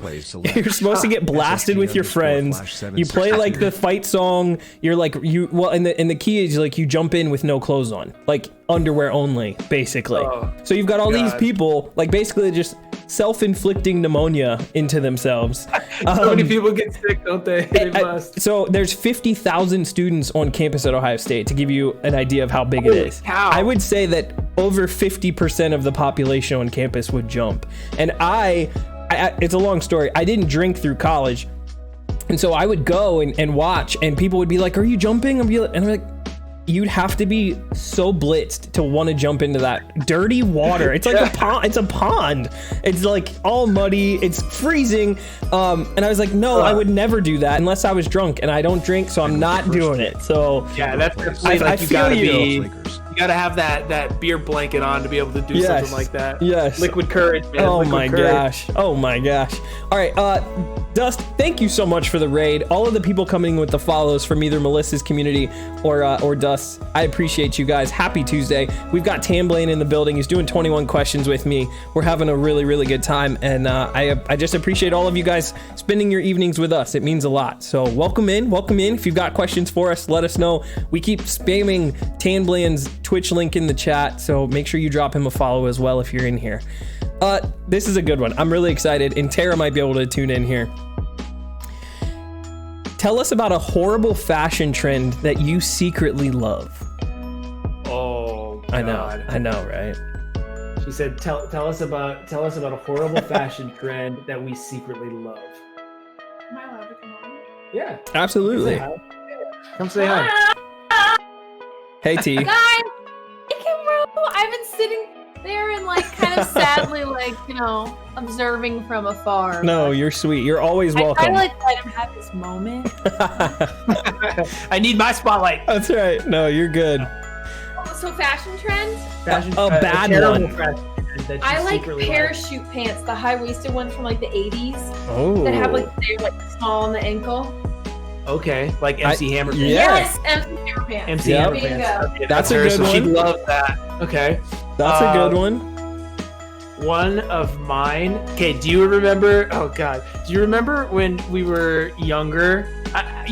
supposed to get blasted with your friends. You play like the fight song. You're like and the key is like you jump in with no clothes on, like underwear only, basically. So you've got all these people like basically just self-inflicting pneumonia into themselves. So many people get sick, don't they? They must. So there's 50,000 students on campus at Ohio State, to give you an idea of how big it is. Cow. I would say that over 50% of the population on campus would jump. And it's a long story. I didn't drink through college. And so I would go and watch, and people would be like, "Are you jumping?" And I'm like, you'd have to be so blitzed to want to jump into that dirty water. It's like a pond. It's a pond. It's like all muddy. It's freezing. And I was like, no, I would never do that unless I was drunk, and I don't drink, so I'm not doing it. So yeah, that's like I you feel gotta you. You gotta have that beer blanket on to be able to do something like that. Yes. Liquid courage, man. Oh Liquid my courage. gosh. Oh my gosh. All right, Dust, thank you so much for the raid. All of the people coming with the follows from either Melissa's community or Dust, I appreciate you guys. Happy Tuesday. We've got Tamblain in the building. He's doing 21 questions with me. We're having a really, really good time, and I just appreciate all of you guys spending your evenings with us. It means a lot. So welcome in. If you've got questions for us, let us know. We keep spamming Tamblain's Twitch link in the chat, so make sure you drop him a follow as well if you're in here. This is a good one. I'm really excited, and Tara might be able to tune in here. Tell us about a horrible fashion trend that you secretly love. Oh, God. I know, right? She said, "Tell us about a horrible fashion trend that we secretly love." Am I allowed to come on? Yeah, Absolutely. come say hi. Hey, T. Guys, hey, Kimbro, I've been sitting There and like kind of sadly like, observing from afar. No, you're sweet. You're always I try welcome. to like let him have this moment. I need my spotlight. That's right. No, you're good. So fashion trends? A bad terrible one. fashion trend that you I like secretly parachute pants, the high-waisted ones from like the 80s Oh. that have like they're like small on the ankle. Okay, like MC Hammer pants. Yeah. Yes, MC Hammer pants. MC Yep. Hammer Bingo. pants. Okay, That's a her, good so one. She'd love that. Okay. That's a good one. One of mine. Okay, do you remember? Oh God, do you remember when we were younger? I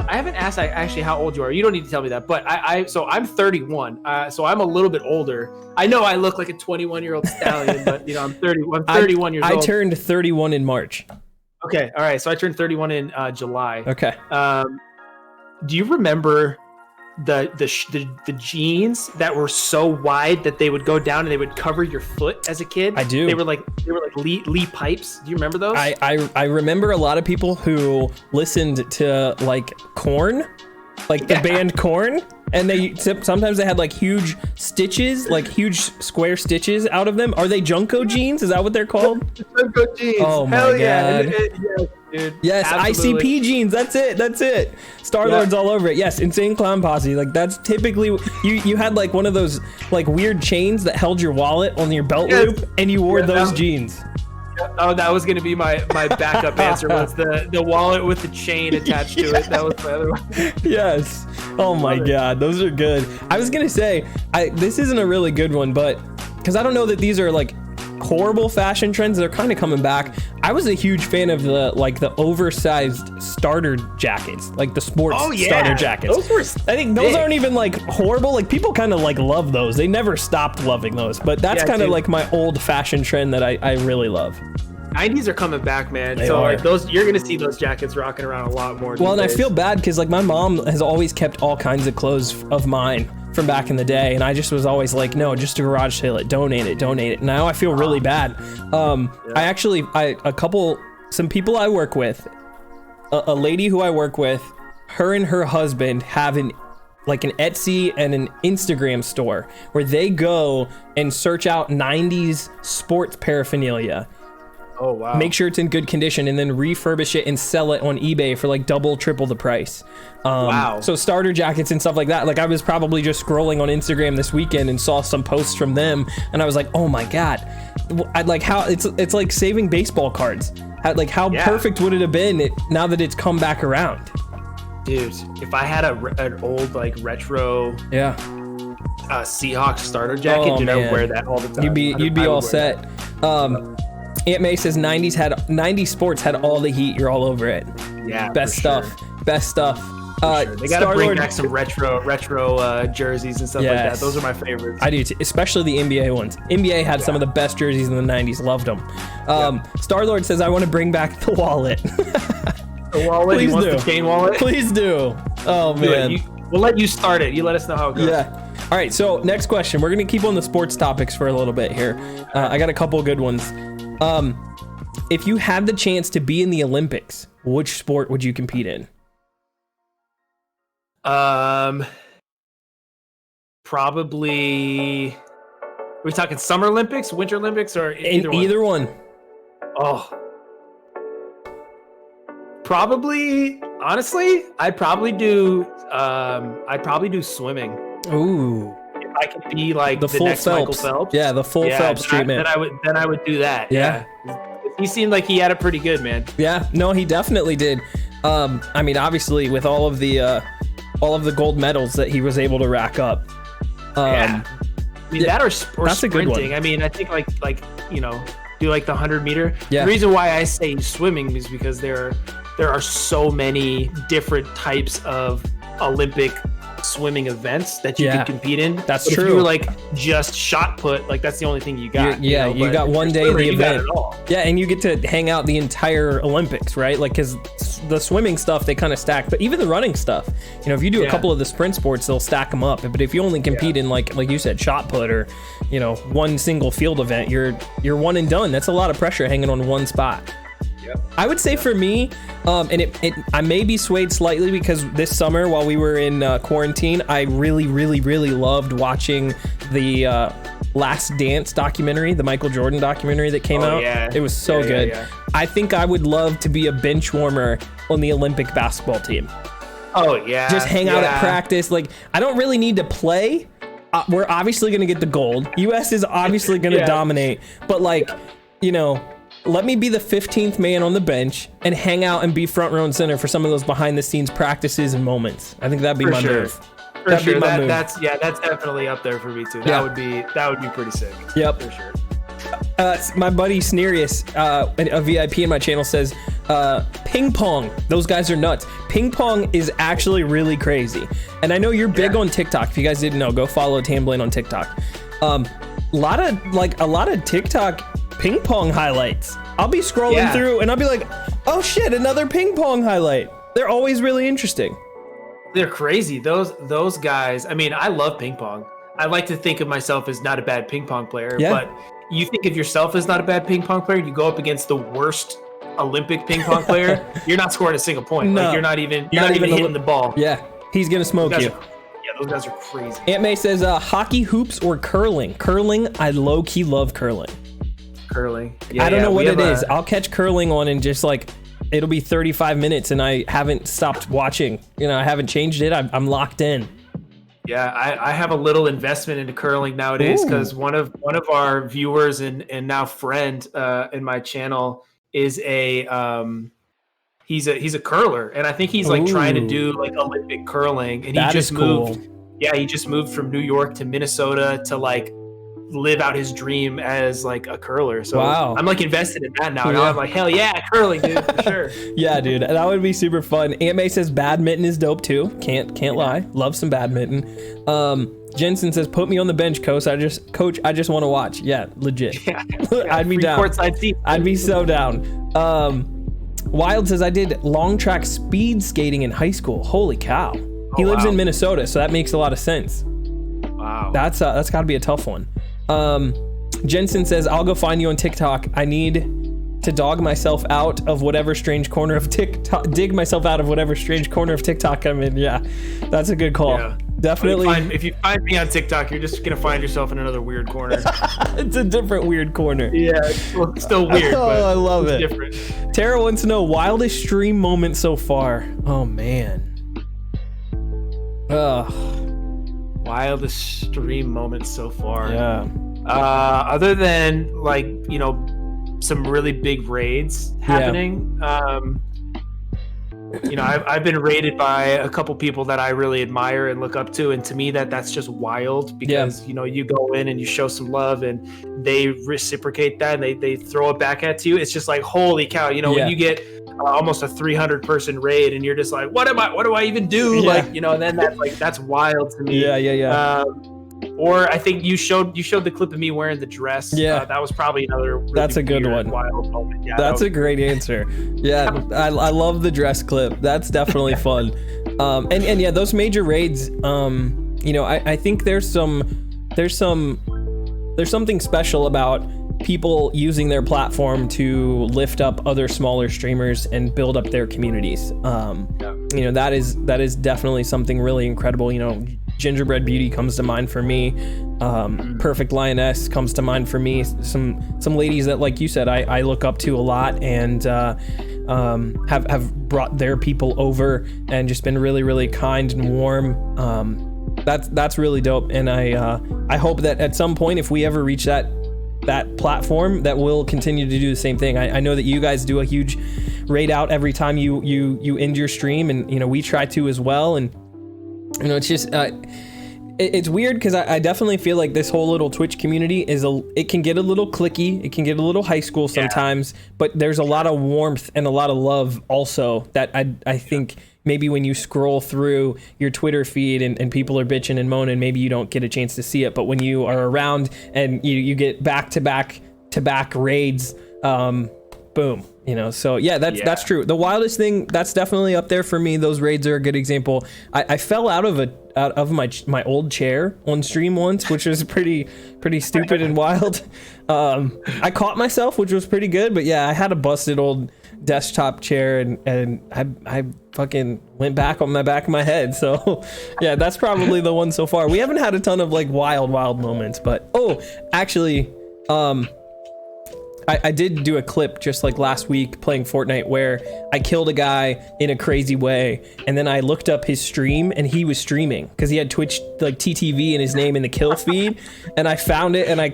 haven't asked actually how old you are. You don't need to tell me that. But so I'm 31. So I'm a little bit older. I know I look like a 21-year-old stallion, but I'm 31 years old. I turned 31 in March. Okay, all right. So I turned 31 in July. Okay. Do you remember the jeans that were so wide that they would go down and they would cover your foot as a kid? I do. They were like Lee pipes. Do you remember those? I remember a lot of people who listened to like Korn, like the band Korn, and sometimes they had like huge stitches, like huge square stitches out of them. Are they Junko jeans? Is that what they're called? Junko jeans. Oh my Hell yeah. God. Yes, dude. Yes, Absolutely. ICP jeans. That's it. Star-Lord's all over it. Yes, Insane Clown Posse. Like that's typically you had like one of those like weird chains that held your wallet on your belt loop, and you wore those jeans. Oh, that was gonna be my backup answer. Was the wallet with the chain attached to it? That was my other one. Yes. Oh my God, those are good. I was gonna say, this isn't a really good one, but because I don't know that these are like horrible fashion trends, they're kind of coming back. I was a huge fan of the oversized starter jackets, like the sports starter jackets. Those were I think those aren't even like horrible. Like people kind of like love those. They never stopped loving those, but that's kind of like my old fashion trend that I really love. 90s are coming back, man. They so are. like those, you're gonna see those jackets rocking around a lot more. Well, and I days. feel bad because like my mom has always kept all kinds of clothes of mine from back in the day, and I just was always like, no, just a garage sale it, donate it. Now I feel really bad. Some people I work with, a lady who I work with, her and her husband have an Etsy and an Instagram store where they go and search out 90s sports paraphernalia. Oh wow. Make sure it's in good condition and then refurbish it and sell it on eBay for like double, triple the price. Wow. So starter jackets and stuff like that. Like I was probably just scrolling on Instagram this weekend and saw some posts from them, and I was like, oh my God, I'd like how it's like saving baseball cards. How perfect would it have been now that it's come back around? Dude, if I had an old like retro Seahawks starter jacket, dude, I would wear that all the time. You'd be all set. Aunt May says 90s sports had all the heat. You're all over it. Yeah, Best stuff. Sure. Best stuff. They gotta bring back some retro jerseys and stuff like that. Those are my favorites. I do too, especially the NBA ones. NBA had some of the best jerseys in the 90s. Loved them. Star-Lord says, I want to bring back the wallet. The wallet? Please He wants do. the chain wallet? Please do. Oh, man. We'll let you start it. You let us know how it goes. Yeah. All right, so next question. We're going to keep on the sports topics for a little bit here. I got a couple good ones. If you had the chance to be in the Olympics, which sport would you compete in? Probably. Are we talking Summer Olympics, Winter Olympics, or Either one. Oh. Probably. Honestly, I'd probably do swimming. Ooh. If I could be like The full next Phelps. Michael Phelps. Yeah, the full Phelps treatment. Then I would do that. Yeah. He seemed like he had it pretty good, man. Yeah, no, he definitely did. I mean, obviously, with all of the gold medals that he was able to rack up. I mean, that or that's a good one. sprinting. I mean, I think like do like the 100 meter. Yeah. The reason why I say swimming is because there are so many different types of Olympic swimming events that you can compete in. That's but true. If you were like just shot put, like that's the only thing you got. You got one day of the event. Yeah, and you get to hang out the entire Olympics, right? Like, because the swimming stuff they kind of stack, but even the running stuff, if you do a couple of the sprint sports, they'll stack them up. But if you only compete in like you said, shot put or one single field event, you're one and done. That's a lot of pressure hanging on one spot. I would say for me, and I may be swayed slightly because this summer while we were in quarantine, I really, really, really loved watching the Last Dance documentary, the Michael Jordan documentary that came out. Yeah. It was so good. Yeah. I think I would love to be a bench warmer on the Olympic basketball team. Oh yeah. Just hang out at practice. Like, I don't really need to play. We're obviously going to get the gold. US is obviously going to dominate. But like, you know, let me be the 15th man on the bench and hang out and be front row and center for some of those behind the scenes practices and moments. I think that'd be my move. For sure. That's definitely up there for me too. That would be pretty sick. Yep. For sure. My buddy Snerius, a VIP in my channel, says ping pong. Those guys are nuts. Ping pong is actually really crazy. And I know you're big on TikTok. If you guys didn't know, go follow Tamblin on TikTok. A lot of TikTok ping pong highlights. I'll be scrolling through and I'll be like, oh shit, another ping pong highlight. They're always really interesting. They're crazy. Those guys. I mean, I love ping pong. I like to think of myself as not a bad ping pong player, but you think of yourself as not a bad ping pong player, you go up against the worst Olympic ping pong player, you're not scoring a single point. No. Like you're not even hitting the ball. Yeah, he's gonna smoke you. Those guys are crazy. Aunt May says hockey, hoops, or curling. Curling, I low-key love curling. Curling. I don't know what it is. I'll catch curling on and just like, it'll be 35 minutes and I haven't stopped watching. You know, I haven't changed it. I'm locked in. Yeah, I have a little investment into curling nowadays because one of our viewers and now friend in my channel is he's a curler, and I think he's like trying to do like Olympic curling, and he just moved. Cool. Yeah, he just moved from New York to Minnesota to like live out his dream as like a curler. So I'm like invested in that now. Now I'm like, hell yeah, curling, dude, for sure. Yeah, dude, that would be super fun. Aunt May says badminton is dope too. Can't lie. Love some badminton. Jensen says, put me on the bench, coach. I just want to watch. Yeah, legit. Yeah. I'd be down. I'd be so down. Wild says, I did long track speed skating in high school. Holy cow. He lives in Minnesota, so that makes a lot of sense. Wow. That's got to be a tough one. Jensen says, I'll go find you on TikTok. I need to dig myself out of whatever strange corner of TikTok I'm in. Yeah, that's a good call. Yeah. Definitely. If you find me on TikTok, you're just gonna find yourself in another weird corner. It's a different weird corner. Yeah, it's still weird. But I love it. Different. Tara wants to know wildest stream moment so far. Oh man. Wildest stream moment so far. Yeah. Other than like, you know, some really big raids happening. You know, I've been raided by a couple people that I really admire and look up to, and to me that's just wild because you know, you go in and you show some love and they reciprocate that and they throw it back at you. It's just like, holy cow, you know, when you get almost a 300 person raid and you're just like, what do I even do? Like, you know, and then that's wild to me. Or I think you showed the clip of me wearing the dress. Yeah, that was probably another. Really that's a good one. Wild moment. Yeah, that's a great answer. Yeah, I love the dress clip. That's definitely fun. And yeah, those major raids. You know, I think there's something special about people using their platform to lift up other smaller streamers and build up their communities. You know, that is definitely something really incredible. You know, Gingerbread Beauty comes to mind for me. Perfect Lioness comes to mind for me. Some ladies that, like you said, I look up to a lot and have brought their people over and just been really, really kind and warm. That's really dope. And I hope that at some point, if we ever reach that platform, that we'll continue to do the same thing. I know that you guys do a huge raid out every time you end your stream, and you know, we try to as well. And you know, it's just it's weird because I definitely feel like this whole little Twitch community it can get a little cliquey, it can get a little high school sometimes, but there's a lot of warmth and a lot of love also that I think maybe when you scroll through your Twitter feed and people are bitching and moaning, maybe you don't get a chance to see it. But when you are around and you get back to back raids, boom, you know. So yeah, that's true. The wildest thing, that's definitely up there for me. Those raids are a good example. I fell out of my old chair on stream once, which was pretty stupid and wild. I caught myself, which was pretty good, but yeah, I had a busted old desktop chair, and I fucking went back on my back of my head. So yeah, that's probably the one so far. We haven't had a ton of like wild moments, but actually, I did do a clip just like last week playing Fortnite where I killed a guy in a crazy way, and then I looked up his stream and he was streaming because he had Twitch like TTV in his name in the kill feed, and I found it and I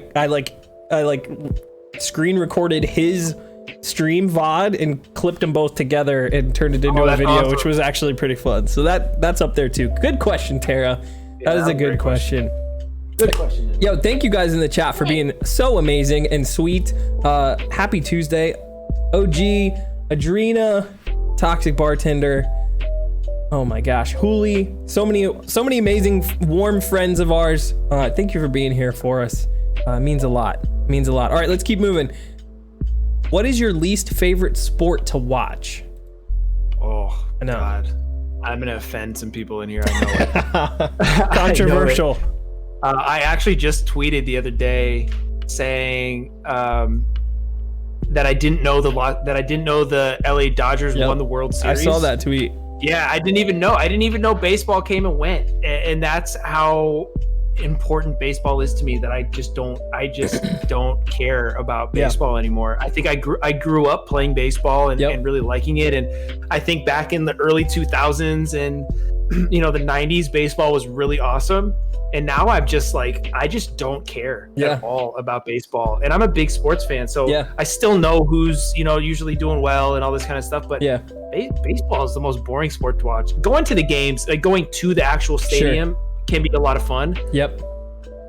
screen recorded his stream VOD and clipped them both together and turned it into a video, awesome. which was actually pretty fun. So that's up there too. Good question, Tara. That is a good question. Good question. Yo, thank you guys in the chat for being so amazing and sweet. Happy Tuesday. OG, Adrena, Toxic Bartender. Oh my gosh, Hooli. So many amazing, warm friends of ours. Thank you for being here for us. It means a lot. Means a lot. All right, let's keep moving. What is your least favorite sport to watch? Oh, I know. God. I'm going to offend some people in here. I know it. Controversial. I actually just tweeted the other day saying that I didn't know the LA Dodgers won the World I Series. saw that tweet. Yeah, I didn't even know baseball came and went, and that's how important baseball is to me. That I just don't care about baseball anymore. I think I grew up playing baseball and really liking it, and I think back in the early 2000s and the 90s, baseball was really awesome. And now I just don't care at all about baseball. And I'm a big sports fan, so I still know who's, usually doing well and all this kind of stuff. But baseball is the most boring sport to watch. Going to the games, like going to the actual stadium can be a lot of fun. Yep.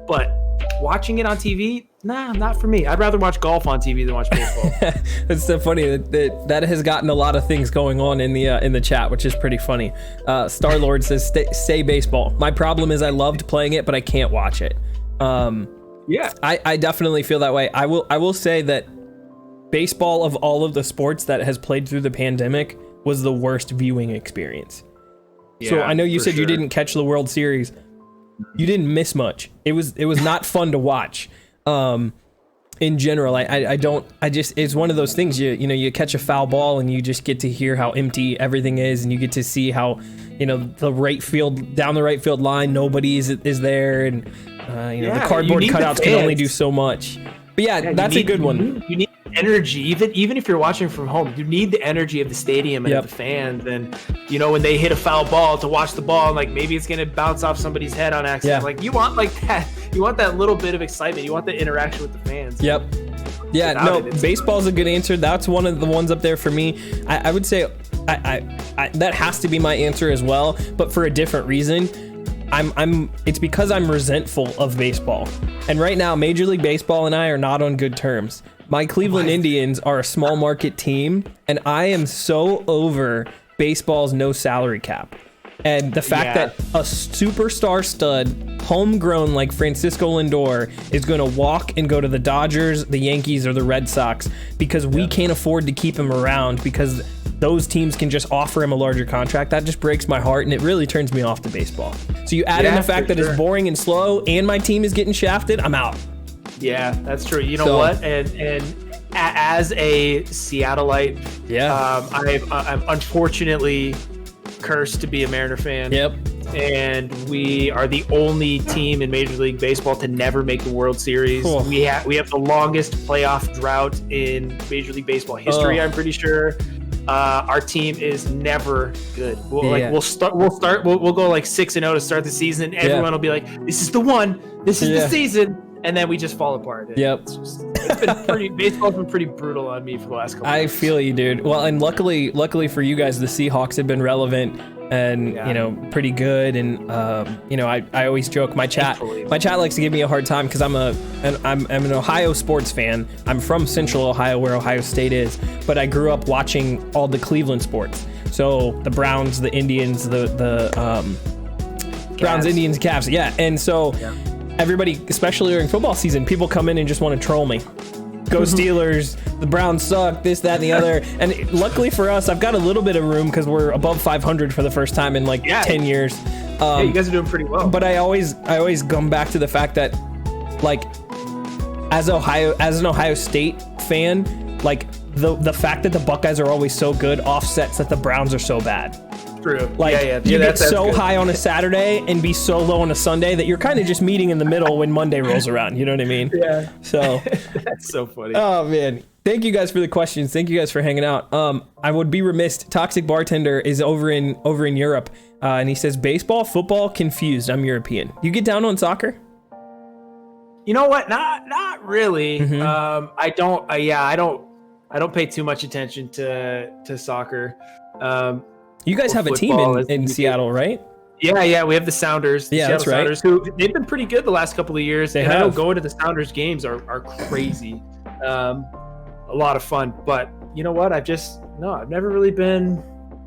But watching it on TV, not for me. I'd rather watch golf on TV than watch baseball. It's so funny that has gotten a lot of things going on in the chat, which is pretty funny. Star Lord says, "Say baseball. My problem is I loved playing it, but I can't watch it." I definitely feel that way. I will say that baseball, of all of the sports that has played through the pandemic, was the worst viewing experience. So I know you said you didn't catch the World Series. You didn't miss much. It was not fun to watch. In general, it's one of those things, you catch a foul ball and you just get to hear how empty everything is, and you get to see how, down the right field line, nobody is there, and the cardboard cutouts can only do so much. But that's a good one. You need energy, even if you're watching from home, you need the energy of the stadium and of the fans, and when they hit a foul ball, to watch the ball, and like maybe it's gonna bounce off somebody's head on accident. Like you want that little bit of excitement, you want the interaction with the fans. Baseball's a good answer. That's one of the ones up there for me. I would say I that has to be my answer as well, but for a different reason. It's because I'm resentful of baseball. And right now, Major League Baseball and I are not on good terms. My Cleveland Indians are a small market team, and I am so over baseball's no salary cap. And the fact that a superstar stud, homegrown like Francisco Lindor, is going to walk and go to the Dodgers, the Yankees, or the Red Sox because we can't afford to keep him around because those teams can just offer him a larger contract, that just breaks my heart, and it really turns me off to baseball. So you add in the fact that it's boring and slow, and my team is getting shafted, I'm out. Yeah, that's true. You know what? And as a Seattleite, I'm unfortunately cursed to be a Mariner fan. Yep. And we are the only team in Major League Baseball to never make the World Series. Cool. We have the longest playoff drought in Major League Baseball history. I'm pretty sure. Our team is never good. We'll go like 6-0 to start the season. Everyone will be like, "This is the one. This is the season." And then we just fall apart. It's been baseball's been pretty brutal on me for the last couple of years. I feel you, dude. Well, and luckily for you guys, the Seahawks have been relevant and pretty good. And I always joke, my chat likes to give me a hard time because I'm an Ohio sports fan. I'm from Central Ohio, where Ohio State is, but I grew up watching all the Cleveland sports. So the Browns, the Indians, the Browns, Indians, Cavs. Yeah, and so. Everybody, especially during football season, people come in and just want to troll me. Go Steelers, the Browns suck, this, that, and the other. And luckily for us, I've got a little bit of room because we're above 500 for the first time in 10 years. You guys are doing pretty well. But I always come back to the fact that, as an Ohio State fan, the fact that the Buckeyes are always so good offsets that the Browns are so bad. True. Like yeah. you get that's so good. high on a Saturday and be so low on a Sunday that you're kind of just meeting in the middle when Monday rolls around. You know what I mean? Yeah. So That's so funny. oh man, thank you guys for the questions. Thank you guys for hanging out. I would be remiss. Toxic Bartender is over in Europe, and he says baseball, football, confused. I'm European. You get down on soccer? You know what? Not really. Mm-hmm. I don't pay too much attention to soccer. You guys Or have a team football in Seattle, right? Yeah, we have the Sounders. The Yeah, that's Seattle right. Sounders, who they've been pretty good the last couple of years. They and I know have. going to the Sounders games are crazy. A lot of fun. But you know what? I've never really been.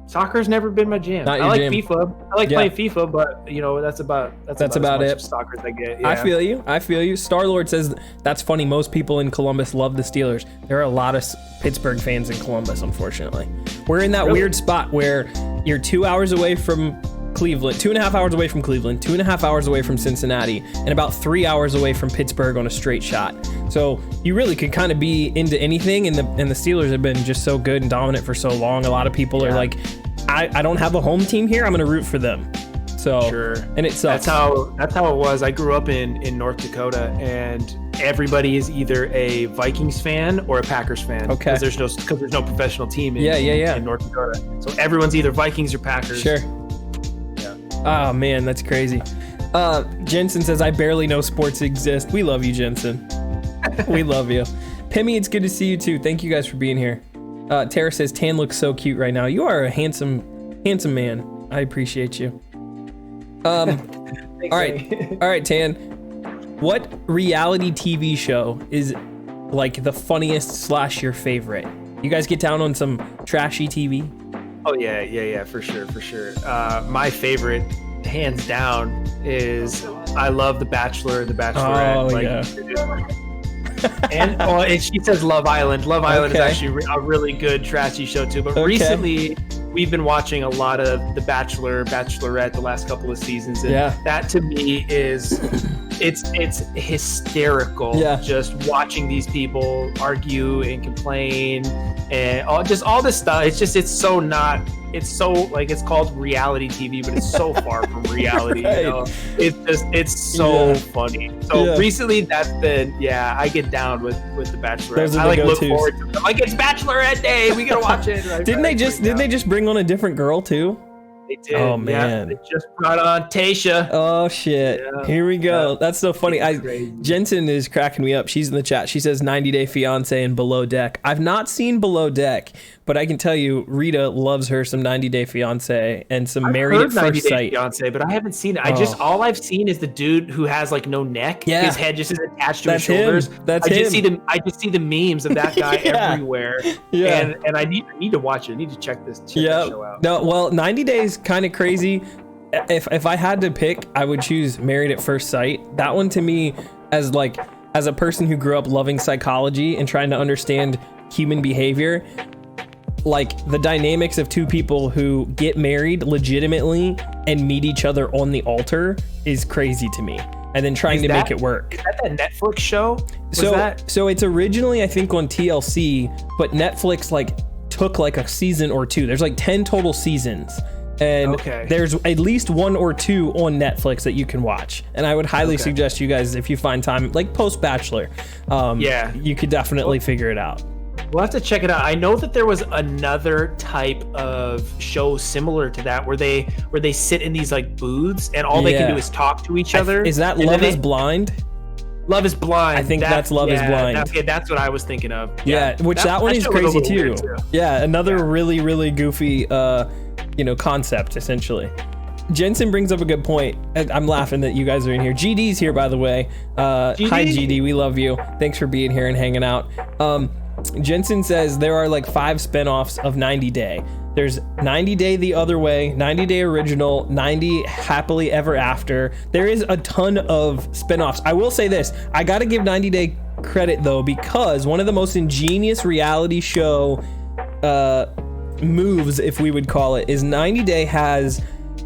Soccer's never been my jam. Not I your like jam. FIFA. I like Yeah. playing FIFA, but you know that's about That's as about much it. of soccer as I get. Yeah. I feel you. Star Lord says that's funny. Most people in Columbus love the Steelers. There are a lot of Pittsburgh fans in Columbus, unfortunately. We're in that Really? weird spot where you're 2 hours away from Cleveland, 2.5 hours away from Cleveland, 2.5 hours away from Cincinnati, and about 3 hours away from Pittsburgh on a straight shot. So you really could kind of be into anything, and the Steelers have been just so good and dominant for so long. A lot of people are like, I don't have a home team here. I'm going to root for them. So, Sure. and it sucks. That's how it was. I grew up in North Dakota, and everybody is either a Vikings fan or a Packers fan. Okay. Because there's no professional team in North Dakota. So everyone's either Vikings or Packers. Sure. Yeah. Oh man, that's crazy. Jensen says, I barely know sports exist. We love you, Jensen. We love you. Pimmy, it's good to see you too. Thank you guys for being here. Tara says, Tan looks so cute right now. You are a handsome man. I appreciate you. All right, Tan. What reality TV show is like the funniest / your favorite? You guys get down on some trashy TV? Oh yeah, for sure. My favorite, hands down, is I love The Bachelor, The Bachelorette. Oh, yeah. And she says Love Island. Love Island is Okay. actually a really good trashy show too. But Okay. recently, we've been watching a lot of The Bachelor, Bachelorette the last couple of seasons, and Yeah. that to me is it's hysterical. Yeah. Just watching these people argue and complain and all this stuff. It's called reality TV, but it's so far from reality. Right. You know? It's so funny. So Yeah. recently, I get down with The Bachelorette. Those are I the look go-tos. forward to it. I'm like, it's Bachelorette Day. We gotta watch it. Didn't they just bring on a different girl too? They did. Oh, Yeah, man. they just brought on Tasha. Oh shit. Yeah. Here we go. Yeah. That's so funny. It's crazy. Jensen is cracking me up. She's in the chat. She says 90 Day Fiance and Below Deck. I've not seen Below Deck, but I can tell you Rita loves her some 90 Day Fiance and some Married at I've heard 90 First Day Sight. Fiance, but I haven't seen it. Oh. All I've seen is the dude who has like no neck. Yeah. His head just is attached to That's his shoulders. him. That's I just him. I just see the memes of that guy Yeah. everywhere. Yeah. And I need to watch it. I need to check that show Yeah. out. No, well, 90 Days kind of crazy. If I had to pick, I would choose Married at First Sight. That one to me, as a person who grew up loving psychology and trying to understand human behavior, like the dynamics of two people who get married legitimately and meet each other on the altar is crazy to me. And then trying to make it work. Is that Netflix show? So it's originally, I think, on TLC, but Netflix took a season or two. There's 10 total seasons. And Okay. there's at least 1 or 2 on Netflix that you can watch. And I would highly suggest you guys, if you find time, post Bachelor, you could definitely figure it out. We'll have to check it out. I know that there was another type of show similar to that where they sit in these booths and all they can do is talk to each other. Is that And Love then is Blind? Love is Blind. I think that's Love is Blind. Okay, that's what I was thinking of. Yeah, which that one is show was a crazy little too. weird, too. Yeah, another really, really goofy, concept essentially. Jensen brings up a good point. I'm laughing that you guys are in here. GD's here, by the way. Hi, GD. We love you. Thanks for being here and hanging out. Jensen says there are 5 spinoffs of 90 Day. There's 90 Day the Other Way, 90 Day Original, 90 Happily Ever After. There is a ton of spinoffs. I will say this. I got to give 90 Day credit, though, because one of the most ingenious reality show moves, if we would call it, is 90 Day has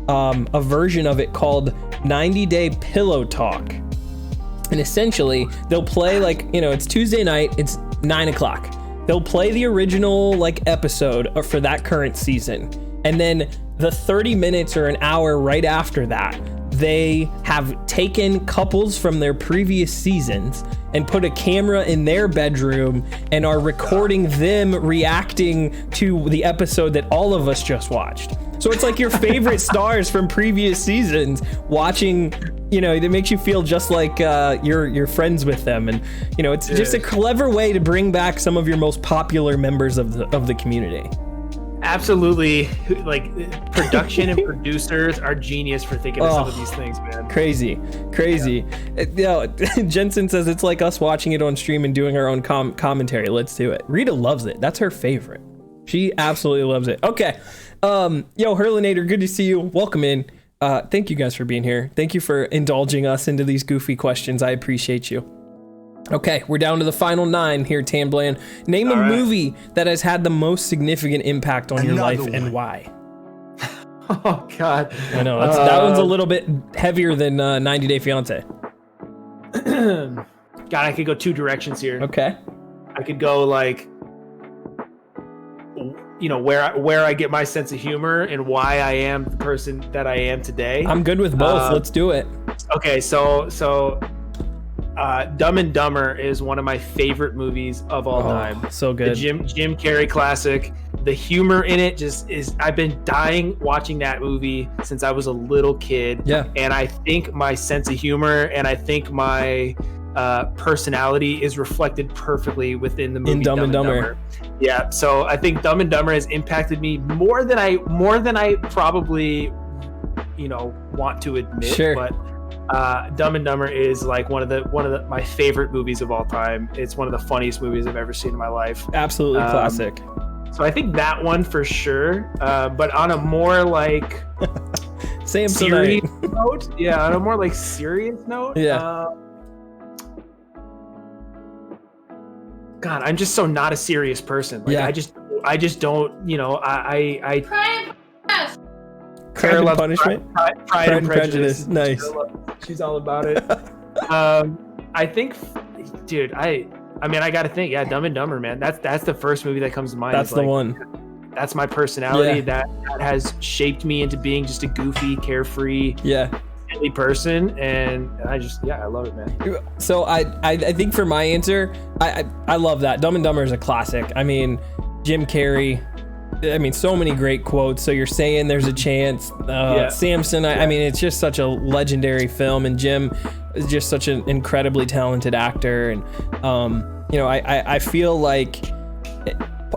a version of it called 90 Day Pillow Talk. And essentially, they'll play it's Tuesday night, it's 9 o'clock. they'll play the original like episode for that current season, and then the 30 minutes or an hour right after that, they have taken couples from their previous seasons and put a camera in their bedroom and are recording them reacting to the episode that all of us just watched. So it's like your favorite stars from previous seasons watching, you know, it makes you feel just like you're friends with them. And, you know, it's just a clever way to bring back some of your most popular members of the community. Absolutely. Like, production and producers are genius for thinking of some of these things, man. Crazy. You know, Jensen says it's like us watching it on stream and doing our own commentary. Let's do it. Rita loves it. That's her favorite. She absolutely loves it. Okay. Yo, Hurlinator, good to see you. Welcome in. Thank you guys for being here. Thank you for indulging us into these goofy questions. I appreciate you. Okay, we're down to the final 9 here, Tanblan. Name a movie that has had the most significant impact on your life and why. Oh, God. I know, that one's a little bit heavier than 90 Day Fiancé. God, I could go 2 directions here. Okay. I could go like, you know, where I get my sense of humor and why I am the person that I am today. I'm good with both. Let's do it. Okay, so Dumb and Dumber is one of my favorite movies of all time. So good. The Jim Carrey classic. The humor in it just is. I've been dying watching that movie since I was a little kid. Yeah. And I think my sense of humor and I think my personality is reflected perfectly within the movie in Dumb and Dumber. Yeah. So I think Dumb and Dumber has impacted me more than I probably, you know, want to admit. Sure. But Dumb and Dumber is like one of my favorite movies of all time. It's one of the funniest movies I've ever seen in my life. Absolutely classic. So I think that one for sure. But on a more like serious note, on a more like serious note, God, I'm just so not a serious person. Like, I just don't, you know, I Crime and Punishment? Pride and Prejudice. Nice. She's all about it. I think, dude, I mean, I gotta think. Yeah, Dumb and Dumber, man. That's the first movie that comes to mind. That's the one. That's my personality. That has shaped me into being just a goofy, carefree, silly person, and I love it, man. So I think for my answer, I love that. Dumb and Dumber is a classic. I mean, Jim Carrey. I mean, so many great quotes. So you're saying there's a chance. Samson. I mean, it's just such a legendary film, and Jim is just such an incredibly talented actor. And you know, I feel like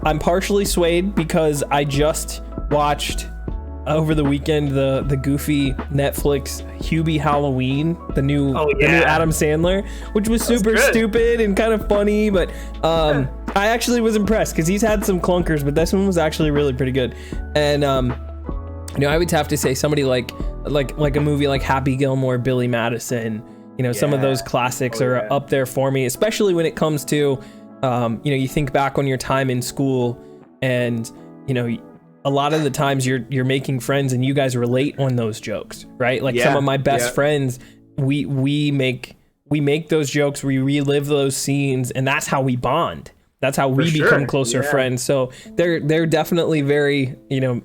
I'm partially swayed because I just watched over the weekend the goofy Netflix Hubie Halloween, the new Adam Sandler, which was super stupid and kind of funny, but I actually was impressed because he's had some clunkers, but this one was actually really pretty good. And you know, I would have to say somebody like a movie like Happy Gilmore, Billy Madison, you know, some of those classics are up there for me, especially when it comes to you know, you think back on your time in school, and you know, a lot of the times you're making friends and you guys relate on those jokes, right? Like some of my best friends, we make those jokes, we relive those scenes, and that's how we bond. That's how we become closer friends. So they're definitely very, you know,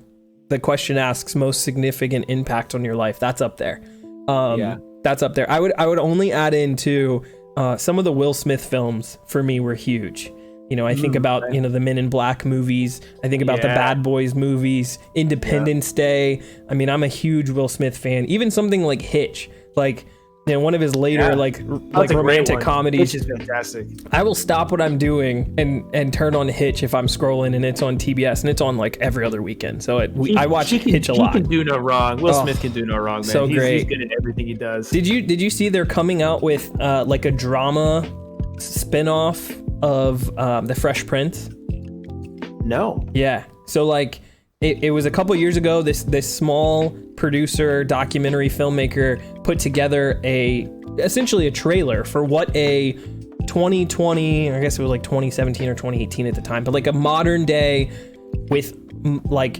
the question asks most significant impact on your life. That's up there. That's up there. I would only add into some of the Will Smith films for me were huge. You know, I think about, you know, the Men in Black movies. I think about the Bad Boys movies, Independence Day. I mean, I'm a huge Will Smith fan. Even something like Hitch, like, you know, one of his later like romantic comedies. Hitch is fantastic. I will stop what I'm doing and turn on Hitch if I'm scrolling and it's on TBS, and it's on like every other weekend. So I watch Hitch a lot. He can do no wrong. Will Smith can do no wrong, man. So great. He's good at everything he does. Did you see they're coming out with like a drama spin-off of The Fresh Prince? No. Yeah. So like it was a couple years ago, this small producer documentary filmmaker put together essentially a trailer for what a 2020, I guess it was like 2017 or 2018 at the time, but like a modern day with like,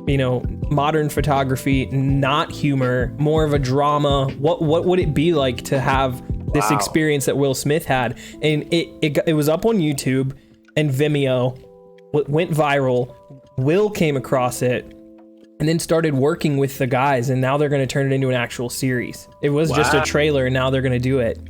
you know, modern photography, not humor, more of a drama. What would it be like to have this experience that Will Smith had? And it was up on YouTube, and Vimeo. Went viral. Will came across it and then started working with the guys, and now they're going to turn it into an actual series. It was just a trailer, and now they're going to do it.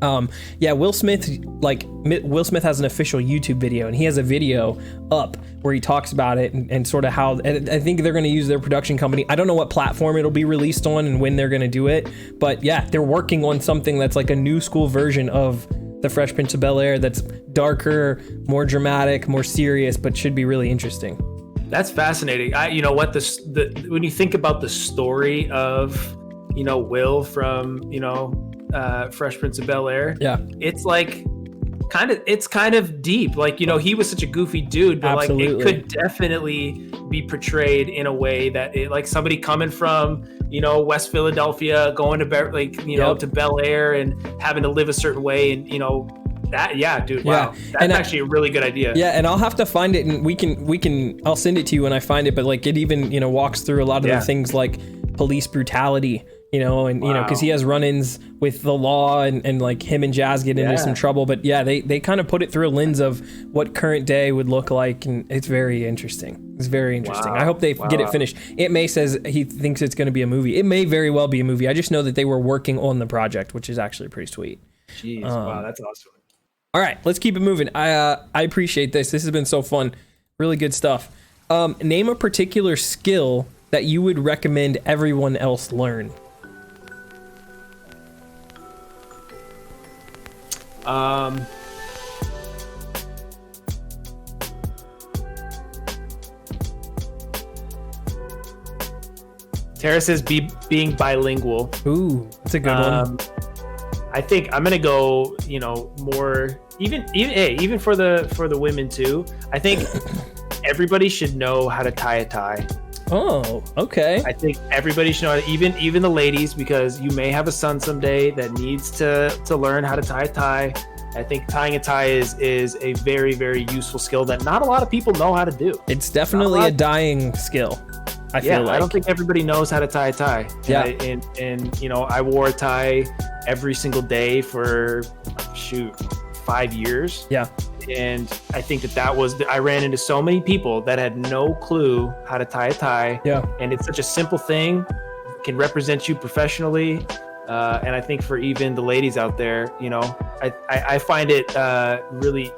Yeah, Will Smith has an official YouTube video, and he has a video up where he talks about it and sort of how, and I think they're going to use their production company. I don't know what platform it'll be released on and when they're going to do it, but yeah, they're working on something that's like a new school version of The Fresh Prince of Bel-Air that's darker, more dramatic, more serious, but should be really interesting. That's fascinating. You know what, when you think about the story of, you know, Will from, you know, Fresh Prince of Bel-Air, yeah, it's like it's kind of deep. Like, you know, he was such a goofy dude, but Absolutely. like it could definitely be portrayed in a way that it, like somebody coming from, you know, West Philadelphia, going to to Bel-Air and having to live a certain way, and you know. That, yeah, dude, wow. Yeah. That's actually a really good idea. Yeah, and I'll have to find it, and I'll send it to you when I find it, but like it even, you know, walks through a lot of the things like police brutality, you know, and you know, because he has run-ins with the law, and like him and Jazz get into some trouble, but yeah, they kind of put it through a lens of what current day would look like, and it's very interesting. It's very interesting. I hope they get it finished. It May says he thinks it's going to be a movie. It may very well be a movie. I just know that they were working on the project, which is actually pretty sweet. Jeez, wow, that's awesome. All right, let's keep it moving. I appreciate this. This has been so fun. Really good stuff. Name a particular skill that you would recommend everyone else learn. Tara says being bilingual. Ooh, that's a good one. I think I'm gonna go, you know, more even for the women too. I think everybody should know how to tie a tie. Oh, okay. I think everybody should know, even the ladies, because you may have a son someday that needs to learn how to tie a tie. I think tying a tie is a very, very useful skill that not a lot of people know how to do. It's definitely a dying skill. I feel like. I don't think everybody knows how to tie a tie. Yeah. And you know, I wore a tie every single day for 5 years. Yeah. And I think I ran into so many people that had no clue how to tie a tie. Yeah. And it's such a simple thing, can represent you professionally. And I think for even the ladies out there, you know, I find it really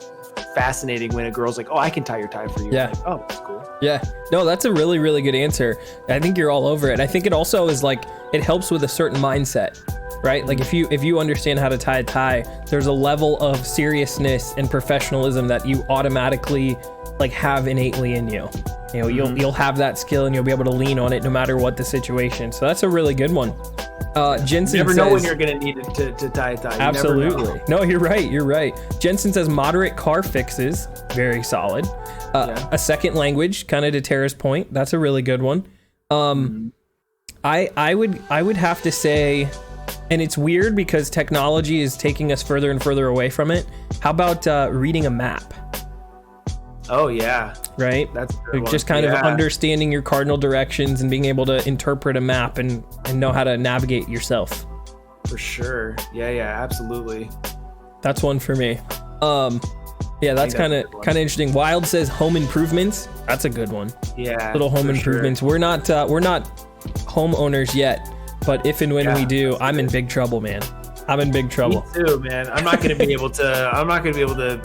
fascinating when a girl's like, oh, I can tie your tie for you. Yeah. Like, oh, that's cool. Yeah, no, that's a really, really good answer. I think you're all over it. I think it also is like, it helps with a certain mindset, right? Like if you understand how to tie a tie, there's a level of seriousness and professionalism that you automatically like have innately in you. You know, you'll have that skill and you'll be able to lean on it no matter what the situation. So that's a really good one. Jensen You never says, know when you're going to need it to tie a tie. You absolutely. never know. No, you're right. Jensen says moderate car fixes. Very solid. A second language, kind of to Tara's point. That's a really good one. I would have to say, and it's weird because technology is taking us further and further away from it. How about reading a map? Oh yeah, right. That's like just kind of understanding your cardinal directions and being able to interpret a map and know how to navigate yourself. For sure. Yeah, absolutely. That's one for me. Yeah, that's kind of interesting. Wild says home improvements. That's a good one. Yeah, little home improvements. Sure. We're not homeowners yet, but if and when we do, I'm in big trouble, man. I'm in big trouble. Me too, man. I'm not gonna be able to.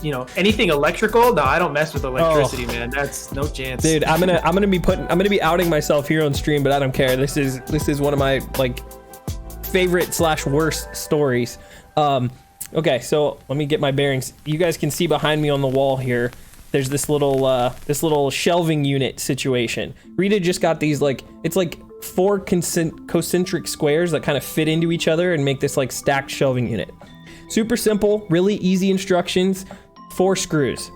You know, anything electrical? No, I don't mess with electricity, man. That's no chance. Dude, I'm gonna be outing myself here on stream, but I don't care. This is one of my like favorite / worst stories. Okay, so let me get my bearings. You guys can see behind me on the wall here. There's this little shelving unit situation. Rita just got these it's like 4 concentric squares that kind of fit into each other and make this like stacked shelving unit. Super simple, really easy instructions. 4 screws.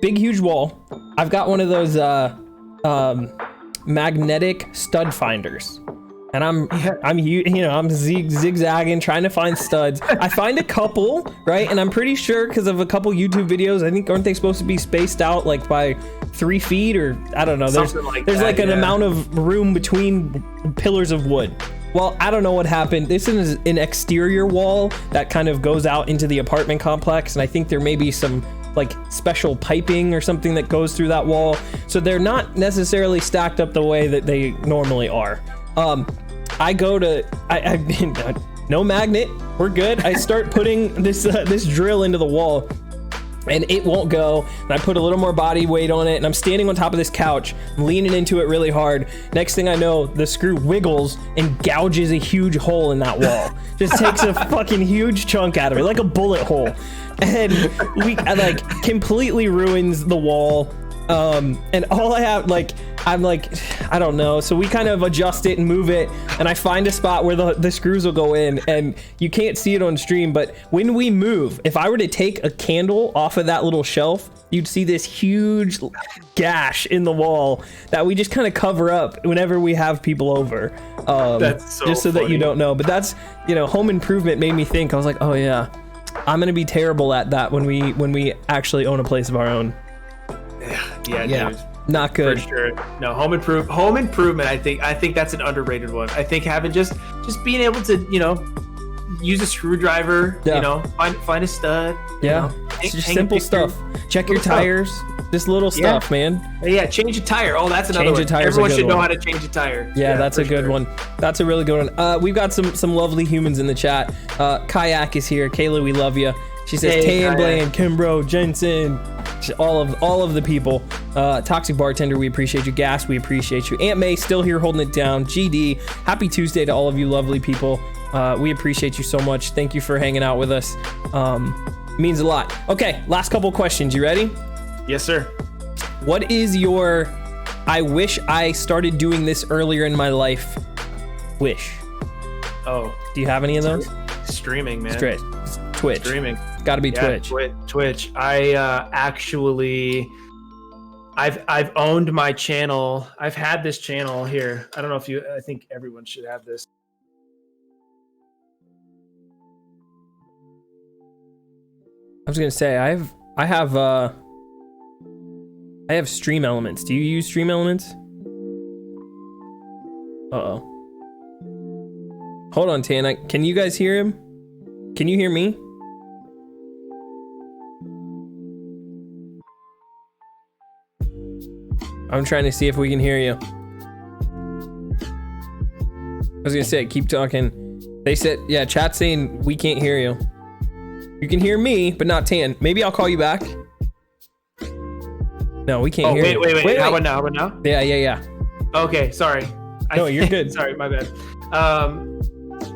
Big huge wall. I've got one of those magnetic stud finders. And I'm zigzagging, trying to find studs. I find a couple, right? And I'm pretty sure because of a couple YouTube videos, I think, aren't they supposed to be spaced out like by 3 feet or I don't know. There's an amount of room between pillars of wood. Well, I don't know what happened. This is an exterior wall that kind of goes out into the apartment complex. And I think there may be some like special piping or something that goes through that wall. So they're not necessarily stacked up the way that they normally are. I go to, no magnet, we're good. I start putting this drill into the wall and it won't go. And I put a little more body weight on it and I'm standing on top of this couch, I'm leaning into it really hard. Next thing I know, the screw wiggles and gouges a huge hole in that wall. Just takes a fucking huge chunk out of it, like a bullet hole. And I like completely ruins the wall. And all I have, like, I'm like, I don't know. So we kind of adjust it and move it. And I find a spot where the screws will go in, and you can't see it on stream. But when we move, if I were to take a candle off of that little shelf, you'd see this huge gash in the wall that we just kind of cover up whenever we have people over. That's so just so funny. that you don't know. But that's, home improvement made me think. I was like, oh yeah, I'm going to be terrible at that when we actually own a place of our own. Yeah, dude. Not good. For sure. No, home improvement. I think that's an underrated one. I think having just being able to, use a screwdriver, find a stud. Yeah. It's just simple stuff. Check your tires. Just little stuff, man. Yeah, change a tire. Oh, that's another one. Everyone should know how to change a tire. Yeah, that's a good one. That's a really good one. We've got some lovely humans in the chat. Kayak is here. Kayla, we love you. She says, Tan, Blaine, Kimbro, Jensen, all of the people. Toxic Bartender, we appreciate you. Gas, we appreciate you. Aunt May, still here holding it down. GD, happy Tuesday to all of you lovely people. We appreciate you so much. Thank you for hanging out with us. Means a lot. Okay, last couple questions. You ready? Yes, sir. What is your I wish I started doing this earlier in my life wish? Oh. Do you have any of those? Streaming, man. Twitch. Streaming. Got to be Twitch. Twitch. I I've owned my channel. I've had this channel here. I don't know if I think everyone should have this. I was gonna say I have Stream Elements. Do you use Stream Elements? Uh-oh. Hold on, Tan. Can you guys hear him? Can you hear me? I'm trying to see if we can hear you. I was gonna say, keep talking. They said, yeah, chat's saying we can't hear you. You can hear me, but not Tan. Maybe I'll call you back. No, we can't hear you. Wait. How about now? Yeah. Okay, sorry. No, you're good. Sorry, my bad.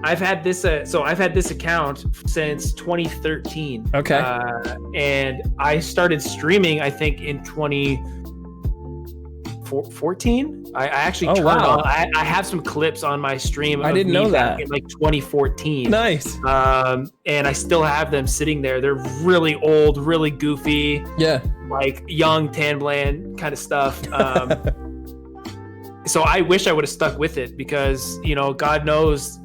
I've had this account since 2013. Okay. And I started streaming, I think, in 2014. I actually turned on. I have some clips on my stream. I didn't know that. In like 2014. Nice. And I still have them sitting there. They're really old, really goofy. Yeah. Like young Tan Bland kind of stuff. So I wish I would have stuck with it because, God knows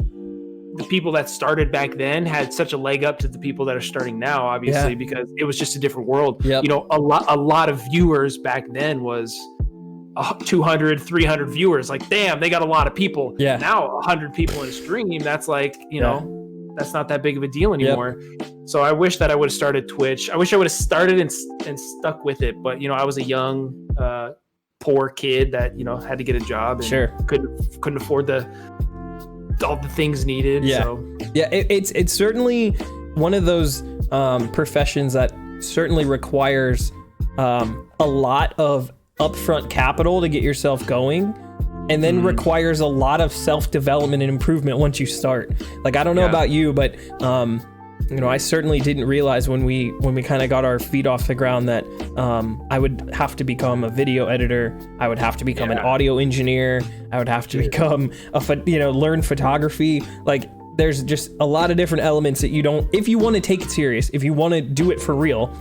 the people that started back then had such a leg up to the people that are starting now, obviously, because it was just a different world. Yep. A lot of viewers back then was 200, 300 viewers. Like, damn, they got a lot of people. Yeah. Now 100 people in a stream, that's like, that's not that big of a deal anymore. Yep. So I wish that I would have started Twitch. I wish I would have started and stuck with it. But, I was a young, poor kid that, had to get a job and couldn't afford all the things needed. Yeah. So. Yeah. It's certainly one of those professions that certainly requires a lot of upfront capital to get yourself going, and then requires a lot of self-development and improvement once you start. Like, I don't know about you, but I certainly didn't realize when we kind of got our feet off the ground that I would have to become a video editor. I would have to become an audio engineer. I would have to become learn photography. Like, there's just a lot of different elements that you don't, if you want to take it serious, if you want to do it for real,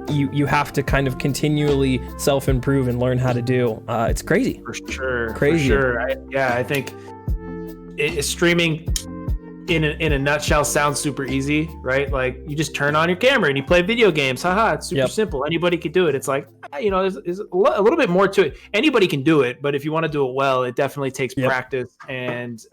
you have to kind of continually self-improve and learn how to do. It's crazy. For sure. Crazy. For sure. I think streaming in a nutshell sounds super easy, right? Like, you just turn on your camera and you play video games. Haha, it's super simple. Anybody could do it. It's like, there's a little bit more to it. Anybody can do it, but if you want to do it well, it definitely takes practice and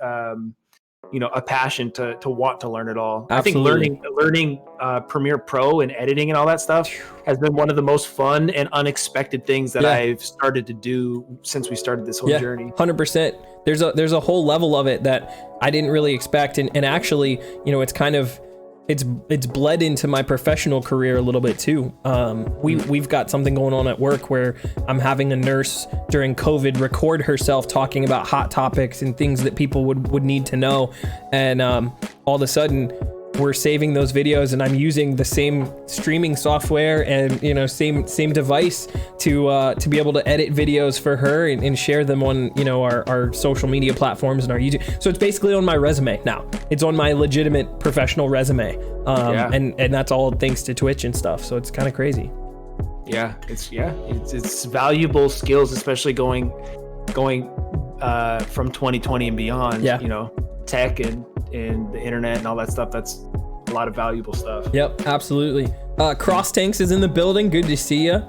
a passion to want to learn it all. Absolutely. I think learning Premiere Pro and editing and all that stuff has been one of the most fun and unexpected things that I've started to do since we started this whole journey. 100%. There's a whole level of it that I didn't really expect, and actually, it's kind of it's bled into my professional career a little bit too. We've got something going on at work where I'm having a nurse during COVID record herself talking about hot topics and things that people would need to know, and all of a sudden we're saving those videos, and I'm using the same streaming software and same device to be able to edit videos for her and share them on our social media platforms and our YouTube. So it's basically on my resume now. It's on my legitimate professional resume, and that's all thanks to Twitch and stuff. So it's kind of crazy. It's valuable skills, especially going from 2020 and beyond. Tech and the internet and all that stuff. That's a lot of valuable stuff. Yep, absolutely. Cross Tanks is in the building. Good to see you. I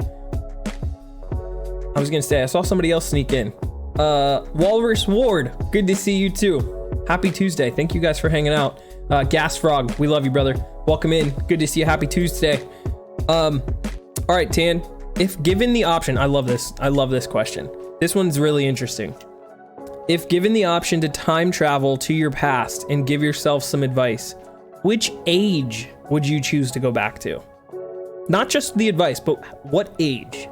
was gonna say I saw somebody else sneak in. Walrus Ward, good to see you too. Happy Tuesday. Thank you guys for hanging out. Gas Frog, we love you, brother. Welcome in. Good to see you. Happy Tuesday. All right, Tan. If given the option, I love this question. This one's really interesting. If given the option to time travel to your past and give yourself some advice, which age would you choose to go back to? Not just the advice, but what age?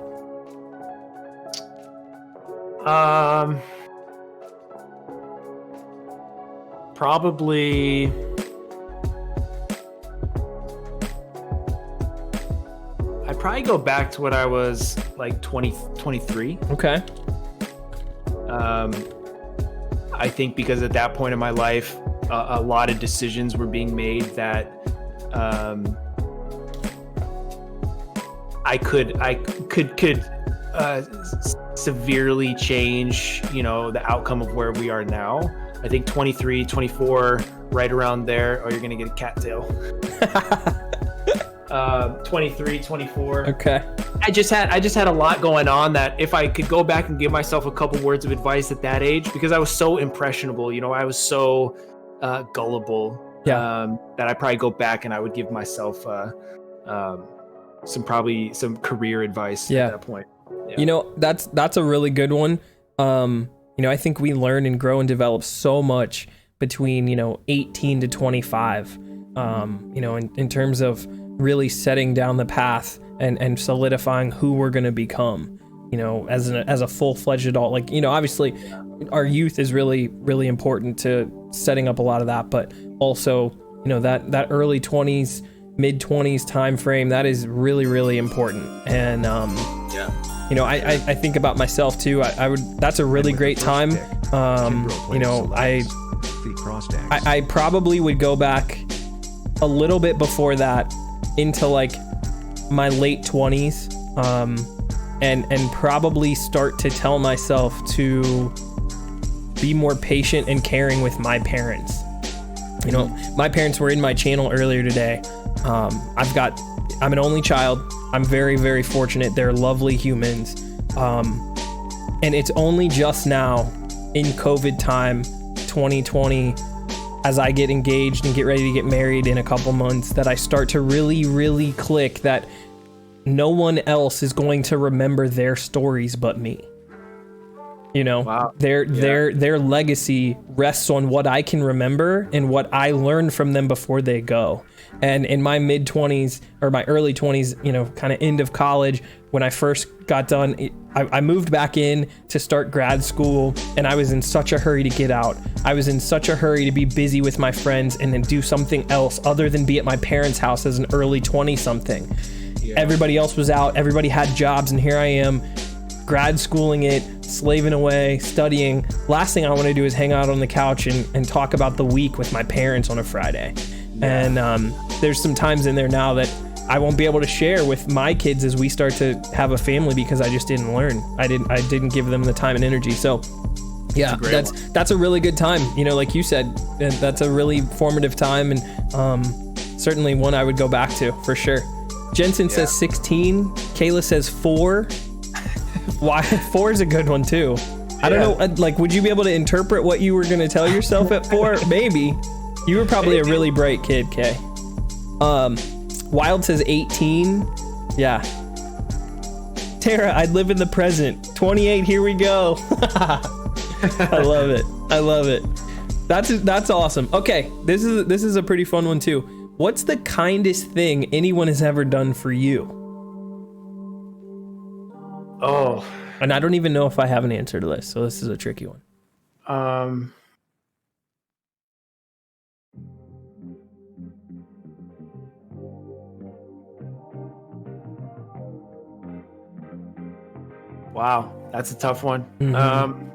Probably I'd probably go back to when I was like 23. Okay. I think because at that point in my life, a lot of decisions were being made that I could severely change, the outcome of where we are now. I think 23, 24, right around there. Oh, you're gonna get a cattail. 23, 24. Okay. I just had a lot going on that if I could go back and give myself a couple words of advice at that age, because I was so impressionable, I was so gullible, that I'd probably go back and I would give myself some career advice at that point. Yeah. That's a really good one. I think we learn and grow and develop so much between 18 to 25, in terms of really setting down the path and solidifying who we're going to become, as a full-fledged adult. Like, obviously our youth is really, really important to setting up a lot of that, but also, that early 20s, mid 20s time frame, that is really, really important. And, I think about myself too. That's a really great time. I probably would go back a little bit before that into like my late 20s, and probably start to tell myself to be more patient and caring with my parents. My parents were in my channel earlier today. I'm an only child. I'm very, very fortunate. They're lovely humans. And it's only just now in COVID time, 2020, as I get engaged and get ready to get married in a couple months, that I start to really, really click that no one else is going to remember their stories but me. Wow. Their legacy rests on what I can remember and what I learned from them before they go. And in my mid 20s or my early 20s, kind of end of college, when I first got done, I moved back in to start grad school, and I was in such a hurry to get out. I was in such a hurry to be busy with my friends and then do something else other than be at my parents' house as an early 20-something. Yeah. Everybody else was out. Everybody had jobs, and here I am, grad schooling it, slaving away, studying. Last thing I want to do is hang out on the couch and talk about the week with my parents on a Friday. Yeah. And there's some times in there now that I won't be able to share with my kids as we start to have a family because I just didn't learn. I didn't give them the time and energy. So yeah, that's a really good time. Like you said, that's a really formative time, and certainly one I would go back to for sure. Jensen says 16. Kayla says 4. Why? 4 is a good one too. I don't know, like, would you be able to interpret what you were gonna tell yourself at 4? Maybe. You were probably a really bright kid, Kay. Wild says 18. Yeah. Tara, I'd live in the present. 28, here we go. I love it. I love it. That's awesome. Okay, this is a pretty fun one too. What's the kindest thing anyone has ever done for you? Oh. And I don't even know if I have an answer to this, so this is a tricky one. Wow, that's a tough one. Mm-hmm.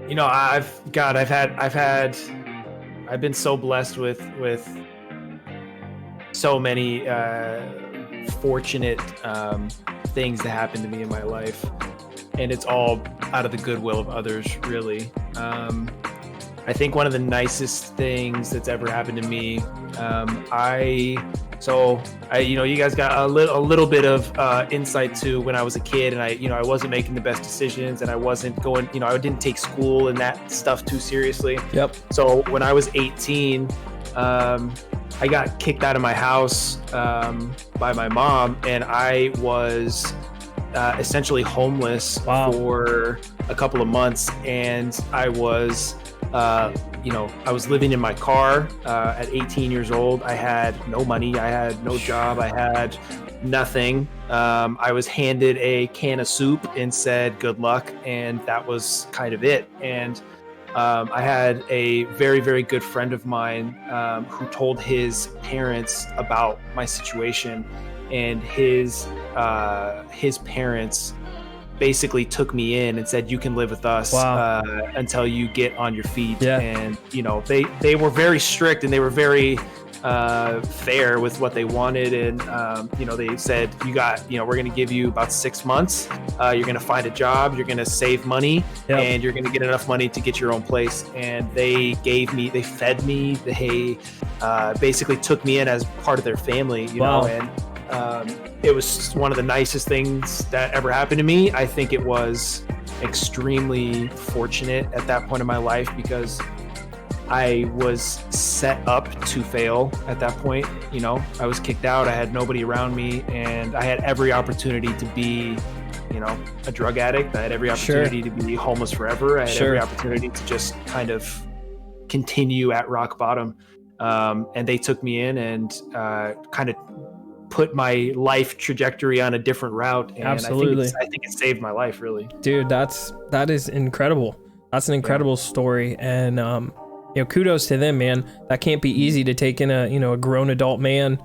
You know, I've been so blessed with so many fortunate things that happened to me in my life, and it's all out of the goodwill of others, really. I think one of the nicest things that's ever happened to me, you know, you guys got a little bit of insight to when I was a kid, and I wasn't making the best decisions, and I wasn't going, you know, I didn't take school and that stuff too seriously. Yep. So when I was 18, I got kicked out of my house by my mom, and I was essentially homeless for a couple of months, and I was I was living in my car at 18 years old. I had no money. I had no job. I had nothing. I was handed a can of soup and said, good luck. And that was kind of it. And I had a very, very good friend of mine who told his parents about my situation, and his parents basically took me in and said, you can live with us until you get on your feet. Yeah. And you know, they were very strict, and they were very fair with what they wanted. And you know, they said, we're going to give you about 6 months. You're going to find a job, you're going to save money, and you're going to get enough money to get your own place. And they fed me, they basically took me in as part of their family, you know. And it was one of the nicest things that ever happened to me. I think it was extremely fortunate at that point in my life, because I was set up to fail at that point. You know, I was kicked out, I had nobody around me, and I had every opportunity to be, you know, a drug addict. I had every opportunity to be homeless forever. I had every opportunity to just kind of continue at rock bottom. And they took me in and kind of put my life trajectory on a different route. And Absolutely. I think it saved my life, really. Dude, that is incredible. That's an incredible story. And you know, kudos to them, man. That can't be easy to take in a grown adult man,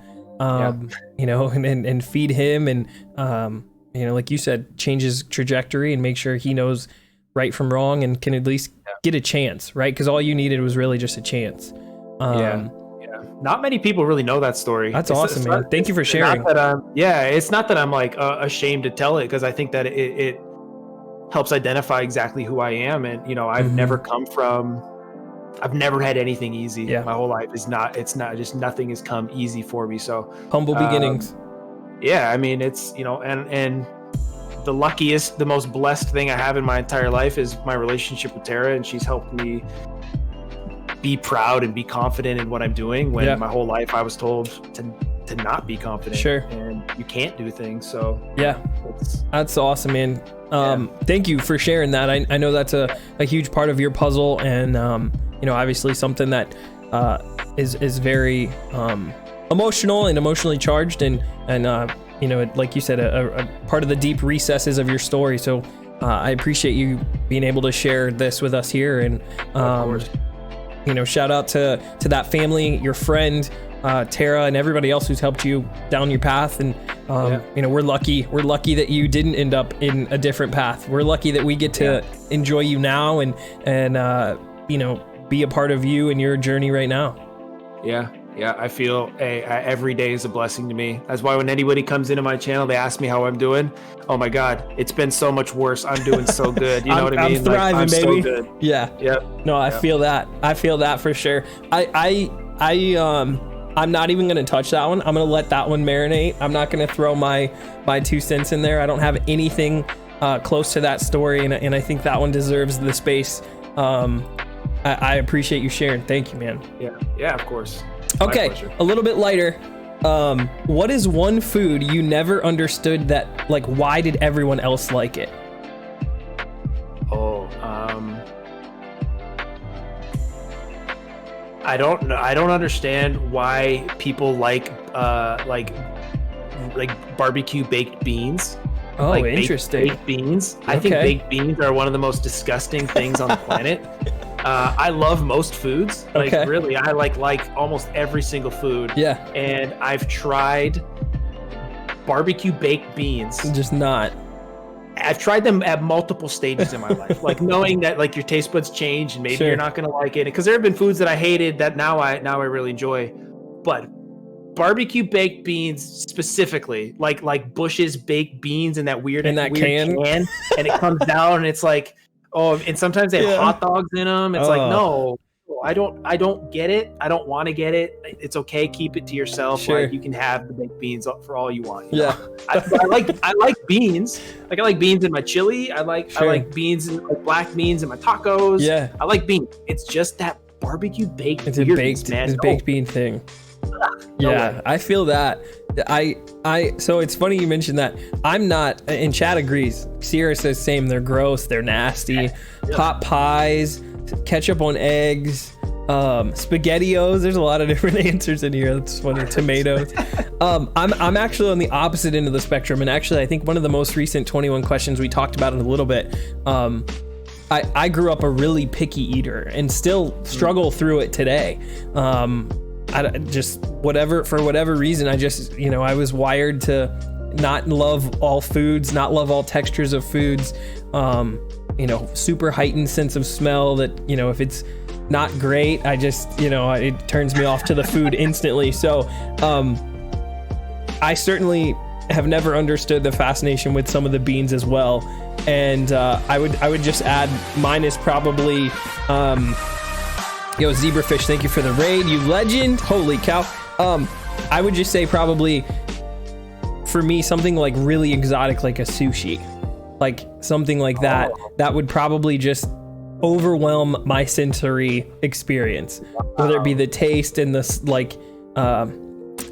you know, and feed him, and you know, like you said, change his trajectory and make sure he knows right from wrong and can at least get a chance, right? Because all you needed was really just a chance. Not many people really know that story. That's awesome, man. Thank you for sharing. It's not that I'm like ashamed to tell it, because I think that it helps identify exactly who I am. And you know, I've never had anything easy. My whole life just nothing has come easy for me. So humble beginnings. Yeah, I mean, it's, you know, and the most blessed thing I have in my entire life is my relationship with Tara, and she's helped me be proud and be confident in what I'm doing, when my whole life I was told to not be confident. And you can't do things. So that's awesome, man. Thank you for sharing that. I know that's a huge part of your puzzle, and you know, obviously something that is very emotional and emotionally charged, and you know, like you said, a part of the deep recesses of your story. So I appreciate you being able to share this with us here. And of course. You know, shout out to that family, your friend Tara, and everybody else who's helped you down your path. And you know, we're lucky that you didn't end up in a different path. We're lucky that we get to enjoy you now, and you know, be a part of you and your journey right now. Yeah, I feel every day is a blessing to me. That's why when anybody comes into my channel, they ask me how I'm doing. Oh my God, it's been so much worse. I'm doing so good. You know what I mean? I'm thriving, I'm baby. So good. Yeah. Yep. No, I feel that. I feel that for sure. I I'm not even gonna touch that one. I'm gonna let that one marinate. I'm not gonna throw my 2 cents in there. I don't have anything close to that story, and I think that one deserves the space. I appreciate you sharing. Thank you, man. Yeah, of course. My Okay, pleasure. a little bit lighter. What is one food you never understood that, like, why did everyone else like it? I don't know. I don't understand why people like barbecue baked beans. Oh, Like interesting. Baked beans. I think Okay. baked beans are one of the most disgusting things on the planet. I love most foods. Like Okay. really, I like almost every single food. Yeah, And I've tried barbecue baked beans. just not. I've tried them at multiple stages in my life, like knowing that like your taste buds change and maybe Sure. you're not gonna like it. Because there have been foods that I hated that now I really enjoy. But barbecue baked beans specifically, like Bush's baked beans in that weird In that can? and it comes down and it's like, oh, and sometimes they have Yeah. hot dogs in them. It's like, Oh. no, I don't get it. I don't want to get it. It's okay. Keep it to yourself. Sure. Like you can have the baked beans for all you want. you Yeah. know? I like beans. Like I like beans in my chili. I like Sure. beans in like black beans in my tacos. Yeah. I like beans. It's just that barbecue baked It's a weirdness, baked, man. it's a baked bean thing. no Yeah, way. I feel that. So it's funny you mentioned that. I'm not, and Chad agrees. Sierra says same. They're gross. They're nasty. Pot pies, ketchup on eggs, SpaghettiOs. There's a lot of different answers in here. That's funny. Tomatoes. I'm actually on the opposite end of the spectrum, and actually, I think one of the most recent 21 questions we talked about it a little bit. I grew up a really picky eater and still struggle through it today. For whatever reason, I was wired to not love all foods, not love all textures of foods. Super heightened sense of smell that, if it's not great, it turns me off to the food instantly. So, I certainly have never understood the fascination with some of the beans as well. And I would just add, mine is probably Zebrafish, thank you for the raid, you legend. Holy cow. I would just say probably for me something like really exotic, like a sushi, like something like that. That would probably just overwhelm my sensory experience, whether it be the taste and the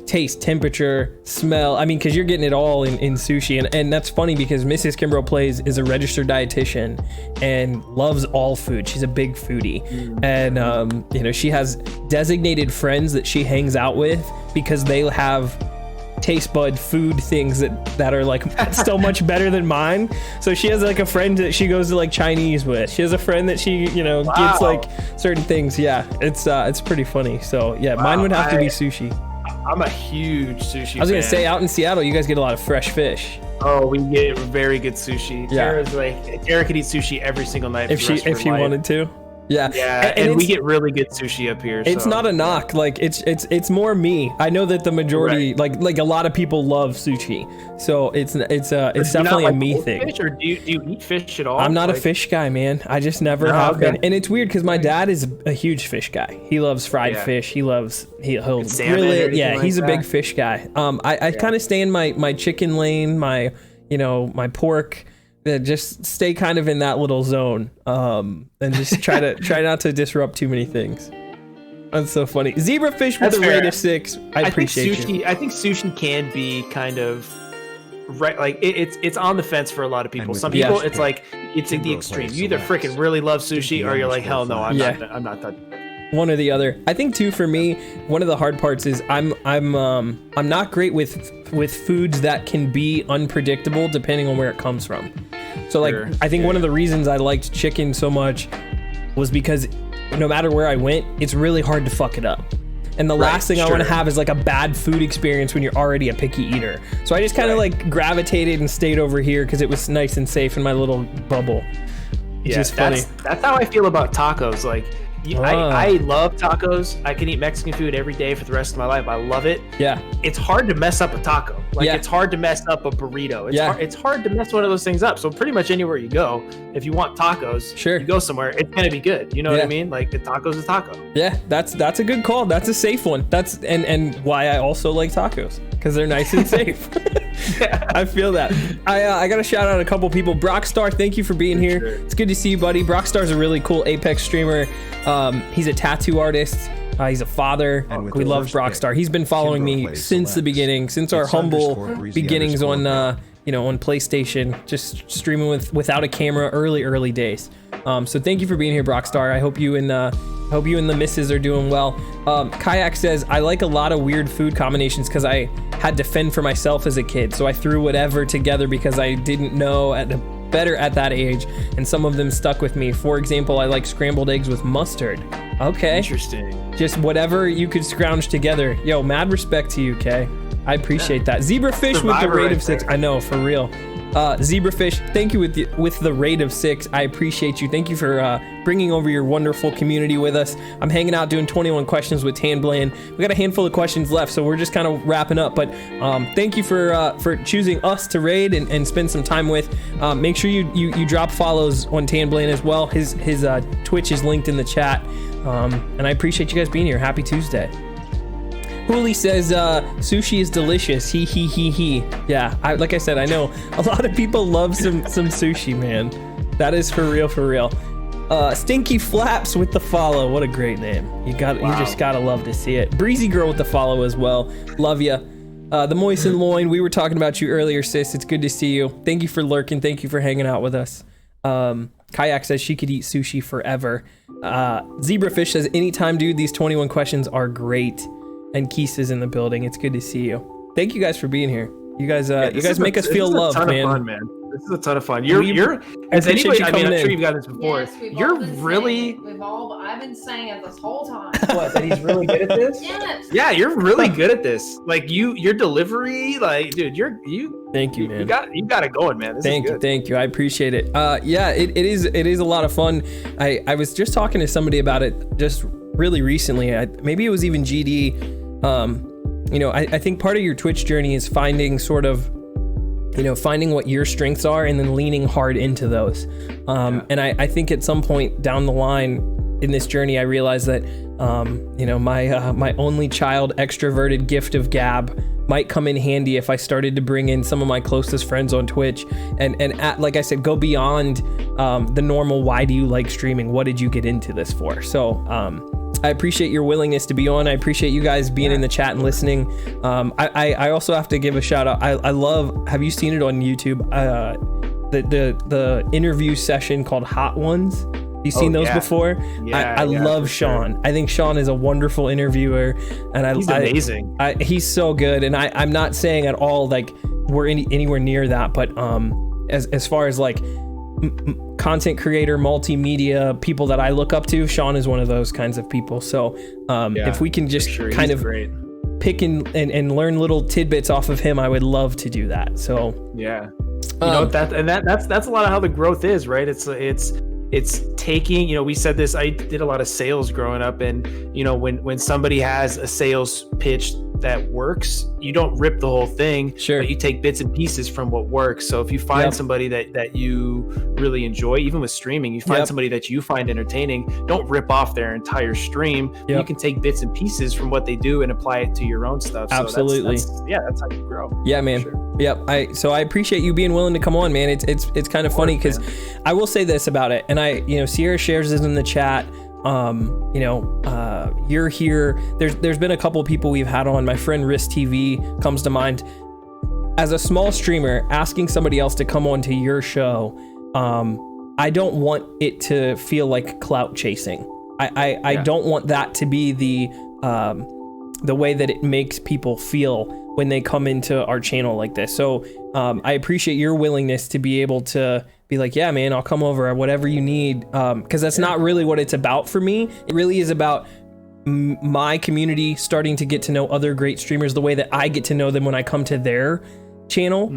taste, temperature, smell. I mean, because you're getting it all in sushi, and that's funny because Mrs. Kimbroplays is a registered dietitian and loves all food. She's a big foodie, and she has designated friends that she hangs out with because they have taste bud food things that are like still much better than mine. So she has like a friend that she goes to like Chinese with. She has a friend that she gets like certain things. Yeah, it's pretty funny. So yeah, mine would have to be sushi. I'm a huge sushi fan. I was gonna say, out in Seattle, you guys get a lot of fresh fish. Oh, we get very good sushi. Yeah. Tara could eat sushi every single night If she wanted to. Yeah. Yeah, and we get really good sushi up here. It's so. not a knock. Like it's more me. I know that the majority, like a lot of people love sushi. So it's definitely a me thing. Fish, or do you eat fish at all? I'm not a fish guy, man. I just never have okay. been. And it's weird because my dad is a huge fish guy. He loves fried fish. He'll salmon grill or it. anything Yeah, he's like a big that. fish guy. I kind of stay in my chicken lane, my pork. Just stay kind of in that little zone, and just try not to disrupt too many things. That's so funny. Zebrafish with That's the fair. rate of 6. I appreciate you. I think sushi can be kind of right. Like it's on the fence for a lot of people. with Some the people, first it's pick, like it's in the Kimbroplays extreme. You either selects freaking really love sushi, or you're like, hell no, I'm Yeah. not touching it. One or the other. I think too, for me, one of the hard parts is I'm not great with foods that can be unpredictable depending on where it comes from. So like, Sure. I think one of the reasons I liked chicken so much was because no matter where I went, it's really hard to fuck it up. And the last thing I want to have is like a bad food experience when you're already a picky eater. So I just kind of like gravitated and stayed over here because it was nice and safe in my little bubble. Yeah, Just funny. that's how I feel about tacos. Like I love tacos. I can eat Mexican food every day for the rest of my life. I love it. Yeah. It's hard to mess up a taco. Like Yeah. it's hard to mess up a burrito. It's hard to mess one of those things up. So pretty much anywhere you go, if you want tacos, Sure. you go somewhere, it's gonna be good. You know what Yeah. I mean? Like the taco's a taco. Yeah, that's a good call. That's a safe one. That's and why I also like tacos, because they're nice and safe. I feel that. I gotta shout out a couple people. Brockstar, thank you for being here. Sure. It's good to see you, buddy. Brockstar's a really cool Apex streamer. He's a tattoo artist. He's a father. And with We the love first Brockstar. pick, He's been following me Kimbroplays since the selects. beginning, since our It's humble _breezy beginnings on _ on PlayStation, just streaming without a camera, early days. So thank you for being here, Brockstar. I hope you and the missus are doing well. Kayak says, I like a lot of weird food combinations because I had to fend for myself as a kid, so I threw whatever together because I didn't know better at that age, and some of them stuck with me. For example, I like scrambled eggs with mustard. Okay, Interesting. just whatever you could scrounge together. Yo, mad respect to you, Kay. I appreciate that. Zebrafish with the Survivor rate right of 6. there. I know, for real. Zebrafish, thank you with the rate of 6. I appreciate you. Thank you for bringing over your wonderful community with us. I'm hanging out doing 21 questions with Tanbland. We got a handful of questions left, so we're just kind of wrapping up. But thank you for choosing us to raid and spend some time with. Make sure you drop follows on Tanbland as well. His Twitch is linked in the chat. And I appreciate you guys being here. Happy Tuesday. Hooli says sushi is delicious. He. Yeah, like I said, I know a lot of people love some sushi, man. That is for real. Stinky Flaps with the follow. What a great name. You just gotta love to see it. Breezy Girl with the follow as well. Love ya. The Moisten Loin, we were talking about you earlier, sis. It's good to see you. Thank you for lurking. Thank you for hanging out with us. Kayak says she could eat sushi forever. Zebrafish says, anytime, dude, these 21 questions are great. And Keese is in the building. It's good to see you. Thank you guys for being here. You guys make us feel loved, man. This is a ton of fun, man. This is a ton of fun. You're as anybody. I mean, I'm sure you've got this before. Yes, we've all You're been really saying, I've been saying it this whole time. what? That he's really good at this. Yes. Yeah, you're really good at this. Like your delivery, like, dude, you. Thank you, man. You got it going, man. This is good. Thank you. I appreciate it. Yeah, it is a lot of fun. I was just talking to somebody about it just really recently. Maybe it was even GD. I think part of your Twitch journey is finding finding what your strengths are and then leaning hard into those. And I think at some point down the line in this journey, I realized that, my only child extroverted gift of gab might come in handy if I started to bring in some of my closest friends on Twitch and like I said, go beyond the normal, why do you like streaming? What did you get into this for? So, I appreciate your willingness to be on. I appreciate you guys being in the chat and listening. I also have to give a shout out. I love, have you seen it on YouTube? The interview session called Hot Ones. You seen those before? Yeah, I love Sean. Sure. I think Sean is a wonderful interviewer, and he's amazing. He's so good, and I'm not saying at all like we're anywhere near that, but as far as like content creator, multimedia people that I look up to, Sean is one of those kinds of people. So if we can just kind of pick and learn little tidbits off of him, I would love to do that. So yeah, that's a lot of how the growth is, right? It's taking, we said this, I did a lot of sales growing up, and when somebody has a sales pitch that works, you don't rip the whole thing, sure, but you take bits and pieces from what works. So if you find somebody that you really enjoy, even with streaming, you find somebody that you find entertaining, don't rip off their entire stream. You can take bits and pieces from what they do and apply it to your own stuff. Absolutely. So that's how you grow. Yeah, man. Sure. Yep. So I appreciate you being willing to come on, man. It's kind of funny because I will say this about it, and Sierra shares this in the chat. You're here. There's been a couple of people we've had on. My friend Risk TV comes to mind. As a small streamer, asking somebody else to come on to your show, I don't want it to feel like clout chasing. I don't want that to be the way that it makes people feel when they come into our channel like this. So I appreciate your willingness to be able to be like, yeah, man, I'll come over, whatever you need. Because that's not really what it's about for me. It really is about my community starting to get to know other great streamers the way that I get to know them when I come to their channel,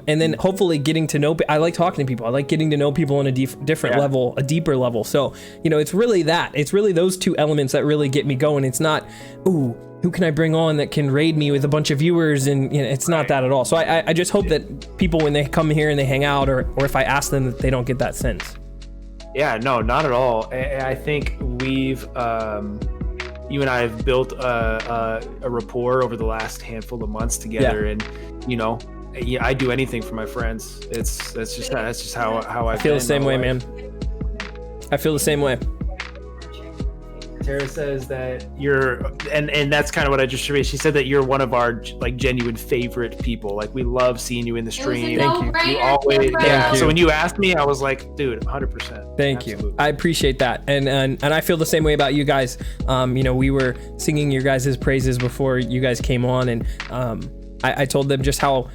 and then hopefully getting to know. I like talking to people. I like getting to know people on a different level, a deeper level. So it's really that. It's really those two elements that really get me going. It's not, ooh, who can I bring on that can raid me with a bunch of viewers? And it's not that at all. So I just hope that people, when they come here and they hang out, or if I ask them, that they don't get that sense. Yeah, no, not at all. I think we've, you and I have built a rapport over the last handful of months together, and I do anything for my friends. That's just how I feel the same way, man. I feel the same way. Tara says that you're, and that's kind of what I just shared. She said that you're one of our like genuine favorite people. Like we love seeing you in the stream. Thank you. You always, Thank you. So when you asked me, I was like, dude, 100%. Thank Absolutely. you. I appreciate that, and I feel the same way about you guys. We were singing your guys' praises before you guys came on, and I told them just how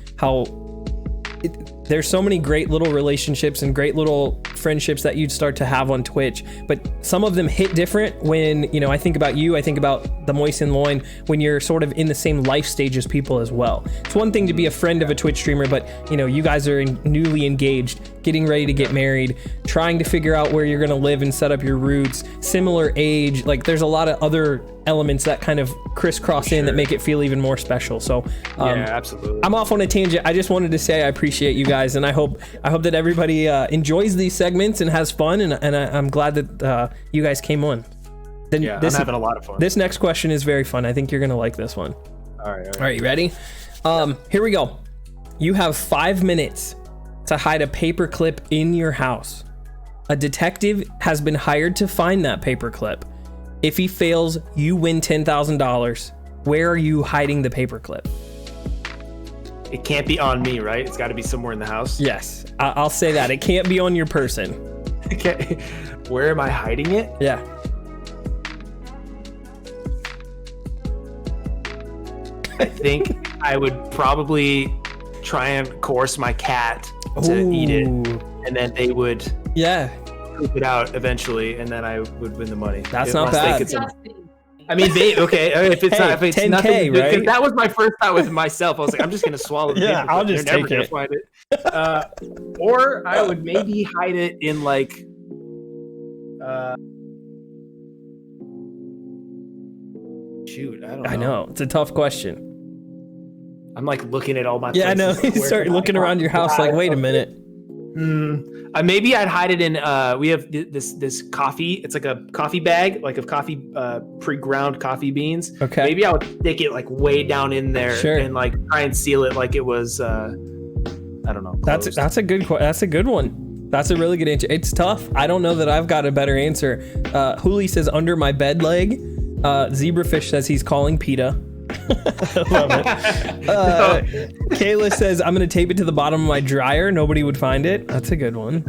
there's so many great little relationships and great little friendships that you'd start to have on Twitch, but some of them hit different when, I think about you, I think about the Moist and Loin, when you're sort of in the same life stage as people as well. It's one thing to be a friend of a Twitch streamer, but you guys are newly engaged, getting ready to get married, trying to figure out where you're going to live and set up your roots, similar age, like there's a lot of other elements that kind of crisscross in that make it feel even more special. So absolutely. I'm off on a tangent. I just wanted to say I appreciate you guys, and I hope that everybody enjoys these segments and has fun, and I'm glad that you guys came on. I'm having a lot of fun. This next question is very fun. I think you're gonna like this one. All right. All right, you ready? Here we go. You have 5 minutes to hide a paperclip in your house. A detective has been hired to find that paperclip. If he fails, you win $10,000. Where are you hiding the paperclip? It can't be on me, right? It's got to be somewhere in the house. Yes, I'll say that. It can't be on your person. Okay. Where am I hiding it? Yeah. I think I would probably try and coerce my cat to eat it, and then they would poop it out eventually, and then I would win the money. That's not bad. I mean, if it's 10K, nothing, right? That was my first thought with myself. I was like, I'm just gonna swallow the paper. I'll just They're never take gonna it. find it. Or I would maybe hide it in like. Shoot, I don't know. I know, it's a tough question. I'm like looking at all my. Yeah, I know. places. You start looking around your house like, wait a minute. Maybe I'd hide it in. We have this coffee. It's like a coffee bag, like of coffee, pre-ground coffie beans. Okay. Maybe I would stick it like way down in there and like try and seal it like it was. I don't know. Closed. That's a good one. That's a really good answer. It's tough. I don't know that I've got a better answer. Huli says under my bed leg. Zebrafish says he's calling PETA. Love it. Kayla says I'm gonna tape it to the bottom of my dryer. Nobody would find it. That's a good one.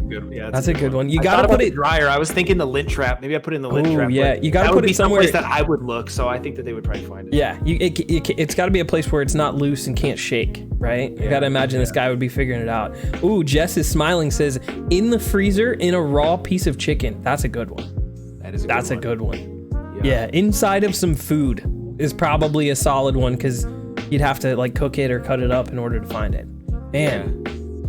That's a good one. You gotta put it dryer. I was thinking the lint trap. Maybe I put it in the lint trap. Yeah, you gotta put it somewhere that I would look. So I think that they would probably find it. Yeah, it's got to be a place where it's not loose and can't shake, right? You gotta imagine this guy would be figuring it out. Ooh, Jess is smiling. Says in the freezer in a raw piece of chicken. That's a good one. That's a good one. Yeah, inside of some food is probably a solid one because you'd have to like cook it or cut it up in order to find it. Man,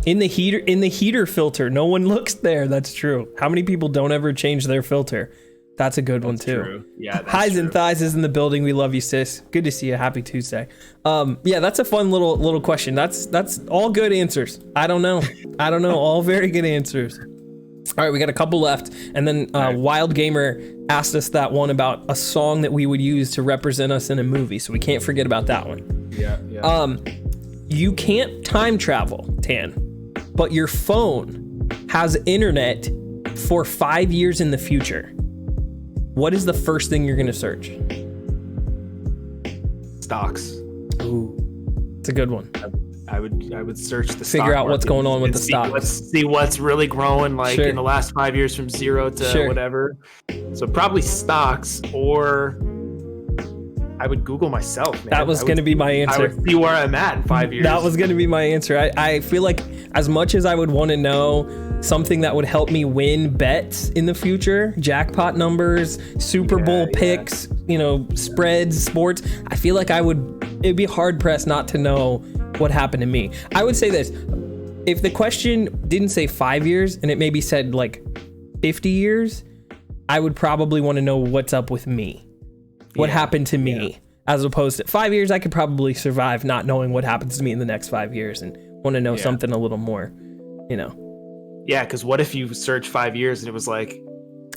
in the heater filter, no one looks there. That's true. How many people don't ever change their filter? That's a good one too. True. Yeah, that's Highs true. and thighs is in the building. We love you, sis. Good to see you. Happy Tuesday. Yeah, that's a fun little question. That's all good answers. I don't know. All very good answers. All right, we got a couple left, and then Wild Gamer asked us that one about a song that we would use to represent us in a movie, so we can't forget about that one. Yeah. You can't time travel, Tan, but your phone has internet for 5 years in the future. What is the first thing you're gonna search? Stocks. Ooh, it's a good one. I would search the Figure out what's going on with the stock. See what's really growing in the last 5 years from zero to whatever. So probably stocks, or I would Google myself, man. That was going to be my answer. I would see where I'm at in 5 years. That was going to be my answer. I feel like as much as I would want to know something that would help me win bets in the future, jackpot numbers, Super Bowl picks, spreads, sports, I feel like it'd be hard pressed not to know what happened to me. I would say this: if the question didn't say 5 years and it maybe said like 50 years, I would probably want to know what's up with me. What happened to me, as opposed to 5 years. I could probably survive not knowing what happens to me in the next 5 years and want to know something a little more, you know. Yeah, because what if you search 5 years and it was like,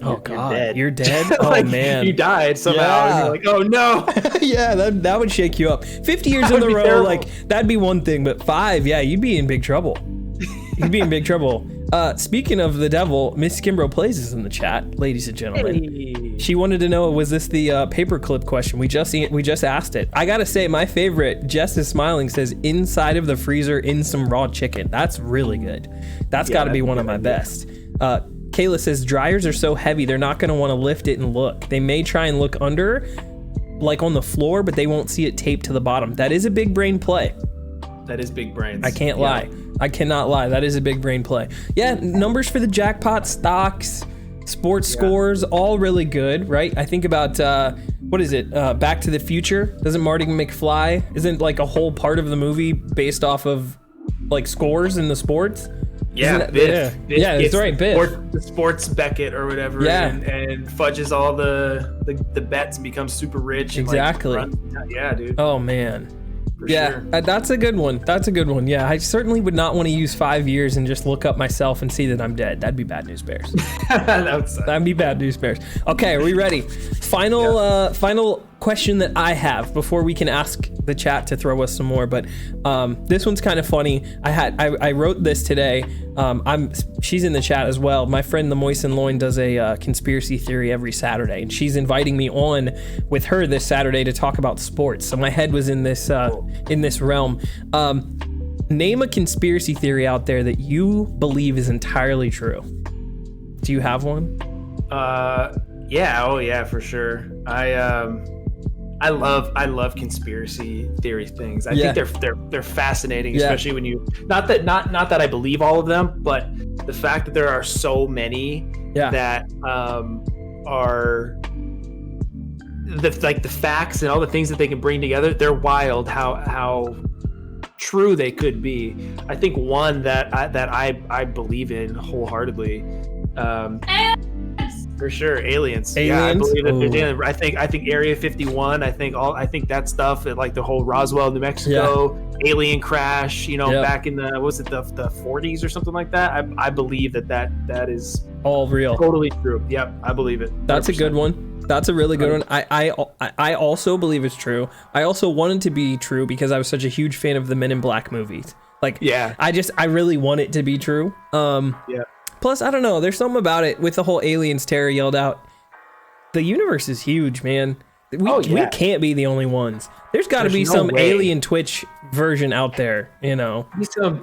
oh God, you're dead. Oh like, man, you died somehow. And you're like, oh no. Yeah, that would shake you up. 50 years in a row, terrible. Like that'd be one thing, but 5, yeah, you'd be in big trouble. You'd be in big trouble. Speaking of the devil, Miss Kimbroplays is in the chat, ladies and gentlemen. Hey. She wanted to know, was this the paperclip question? We just asked it. I gotta say, my favorite, Jess is smiling, says inside of the freezer in some raw chicken. That's really good. That's gotta be one of my best. Kayla says dryers are so heavy they're not gonna want to lift it and look. They may try and look under, like on the floor, but they won't see it taped to the bottom. That is a big brain play. That is big brains. I can't lie. I cannot lie. That is a big brain play. Yeah, numbers for the jackpot, stocks, sports scores, all really good, right? I think about, what is it? Back to the Future. Doesn't Marty McFly, isn't like a whole part of the movie based off of like scores in the sports? Yeah, Biff. Yeah, that's right, Biff. The sports Beckett or whatever, and fudges all the bets and becomes super rich. And exactly. Yeah, dude. Oh man. For sure. That's a good one. That's a good one. Yeah, I certainly would not want to use 5 years and just look up myself and see that I'm dead. That'd be bad news bears. That'd be bad news bears. Okay, are we ready? Final question that I have before we can ask the chat to throw us some more, but this one's kind of funny. I wrote this today. She's in the chat as well. My friend the Moisten Loin does a conspiracy theory every Saturday, and she's inviting me on with her this Saturday to talk about sports. So my head was in this realm. Name a conspiracy theory out there that you believe is entirely true. Do you have one? Yeah, for sure. I love conspiracy theory things. I think they're fascinating, especially when you not that I believe all of them, but the fact that there are so many that are the facts and all the things that they can bring together. They're wild how true they could be. I think one that I believe in wholeheartedly. For sure, aliens. Yeah, I believe that there's aliens. I think Area 51. I think that stuff, like the whole Roswell, New Mexico alien crash. Back in the 40s or something like that. I believe that is all real, totally true. Yep, I believe it. 100%. That's a good one. That's a really good one. I also believe it's true. I also wanted to be true because I was such a huge fan of the Men in Black movies. I really want it to be true. Plus, I don't know, there's something about it with the whole aliens. Tara yelled out, the universe is huge, man. We can't be the only ones. There's got to be some alien Twitch version out there,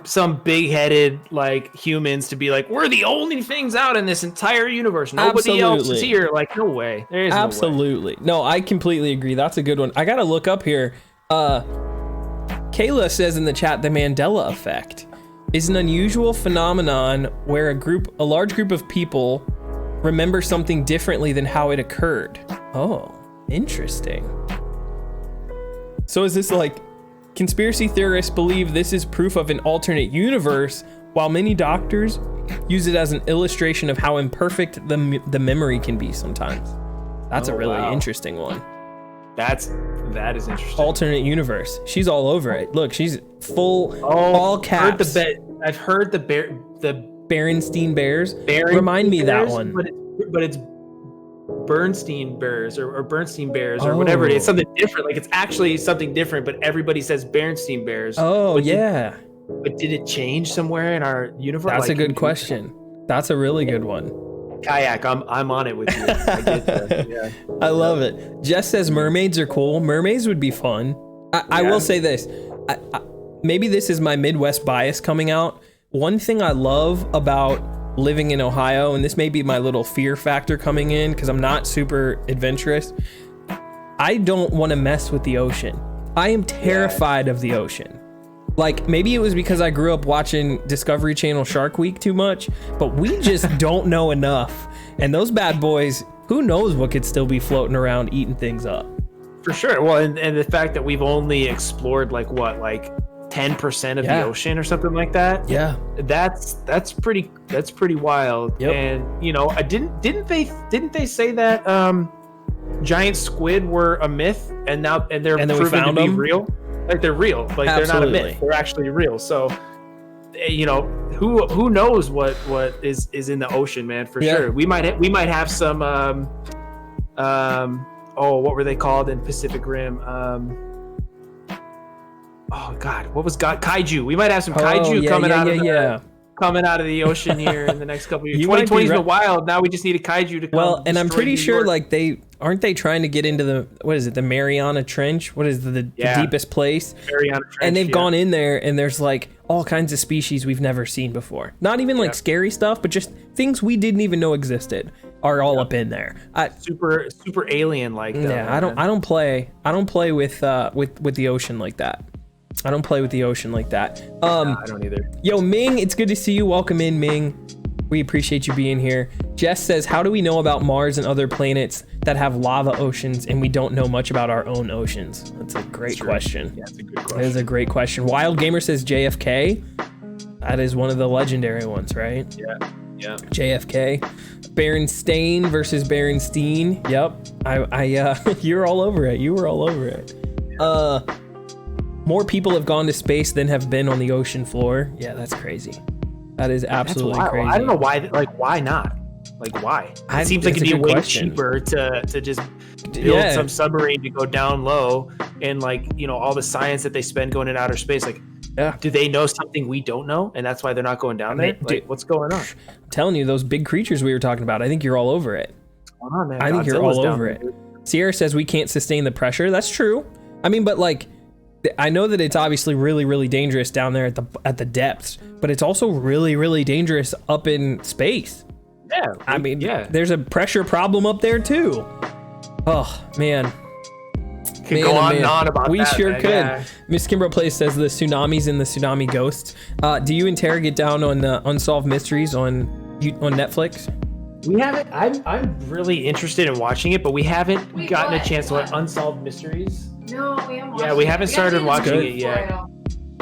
some big-headed like humans to be like, we're the only things out in this entire universe. Nobody else is here. Like, no way. There is absolutely no way. No, I completely agree. That's a good one. I gotta look up here. Kayla says in the chat, the Mandela effect is an unusual phenomenon where a large group of people remember something differently than how it occurred. Oh, interesting. So is this like conspiracy theorists believe this is proof of an alternate universe, while many doctors use it as an illustration of how imperfect the memory can be sometimes? That's a really interesting one. That is interesting. Alternate universe. She's all over it. Look, she's full all caps. I've heard the Berenstein Bears. Remind me that one. But it's Bernstein Bears or Bernstein Bears or whatever it is. Something different. Like it's actually something different, but everybody says Berenstein Bears. Oh, but did it change somewhere in our universe? That's a good question. That's a really good one. Kayak, I'm on it with you. I get that. Yeah. I love it. Jess says mermaids are cool. Mermaids would be fun. I will say this. Maybe this is my Midwest bias coming out. One thing I love about living in Ohio, and this may be my little fear factor coming in because I'm not super adventurous, I don't want to mess with the ocean. I am terrified of the ocean. Like, maybe it was because I grew up watching Discovery Channel Shark Week too much, but we just don't know enough. And those bad boys, who knows what could still be floating around eating things up. For sure. Well, and the fact that we've only explored like 10% of Yeah. the ocean or something like that. Yeah. That's pretty wild. Yep. And I didn't they say that giant squid were a myth and they're And then we proven to found be them? real? Like they're real. Like they're not a Absolutely. myth. They're actually real. So who knows what is in the ocean, man, for Yeah. sure. We might have some what were they called in Pacific Rim? Oh God, what was kaiju? We might have some kaiju coming out of the ocean here in the next couple of years. You might be 2020's right. been wild. Now we just need a kaiju to come. Well, and I'm destroy pretty New sure York. like they trying to get into the Mariana Trench? What is the deepest place? Mariana Trench, And they've yeah. gone in there and there's like all kinds of species we've never seen before. Not even like scary stuff, but just things we didn't even know existed are all up in there. super alien like. Yeah, I don't play with the ocean like that. I don't play with the ocean like that. I don't either. Yo, Ming, it's good to see you. Welcome in, Ming. We appreciate you being here. Jess says, how do we know about Mars and other planets that have lava oceans and we don't know much about our own oceans? That's a great question. Yeah, it's a good question. That is a great question. Wild Gamer says JFK. That is one of the legendary ones, right? Yeah. JFK. Berenstain versus Berenstein. Yep. You're all over it. You were all over it. More people have gone to space than have been on the ocean floor. Yeah, that's crazy. That is absolutely That's wild. crazy. I don't know why. Like, why not? Like, why? It seems like it's it'd a be good way question. cheaper to just build some submarine to go down low, and like all the science that they spend going in outer space. Like, Yeah. do they know something we don't know, and that's why they're not going down there? Like, what's going on? I'm telling you, those big creatures we were talking about, I think you're all over it. What's going on, man? I think you're Godzilla's all down over there, it. dude. Sierra says we can't sustain the pressure. That's true. I mean, but like, I know that it's obviously really, really dangerous down there at the depths, but it's also really, really dangerous up in space. Yeah. I mean, yeah. there's a pressure problem up there too. Oh man. Could go on and on about we that. sure man. could. Yeah. Miss Kimbroplays says the tsunamis and the tsunami ghosts. Do you interrogate down on Unsolved Mysteries on Netflix? We haven't. I'm really interested in watching it, but we haven't Wait, gotten what? a chance to watch What? Unsolved Mysteries. No, we haven't. Yeah, watched we it. haven't gotta started do the watching review it yet.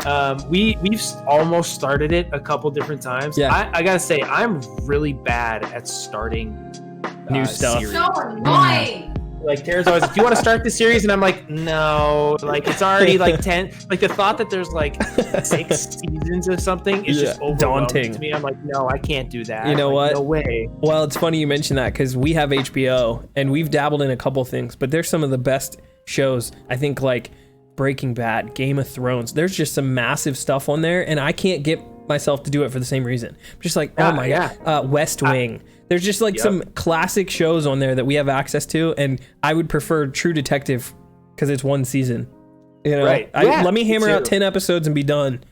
for it. We've almost started it a couple different times. Yeah. I gotta say, I'm really bad at starting New stuff. series. So annoying. Like Tara's always like, "Do you want to start this series?" And I'm like, "No." Like it's already like 10. Like the thought that there's like 6 seasons of something is just overwhelming daunting to me. I'm like, "No, I can't do that." You know Like, what? No way. Well, it's funny you mention that because we have HBO and we've dabbled in a couple things, but there's some of the best shows. I think like Breaking Bad, Game of Thrones. There's just some massive stuff on there, and I can't get myself to do it for the same reason. I'm just like, oh my god, West Wing. There's just like some classic shows on there that we have access to, and I would prefer True Detective because it's one season. You know, Right. let me hammer me out too. 10 episodes and be done.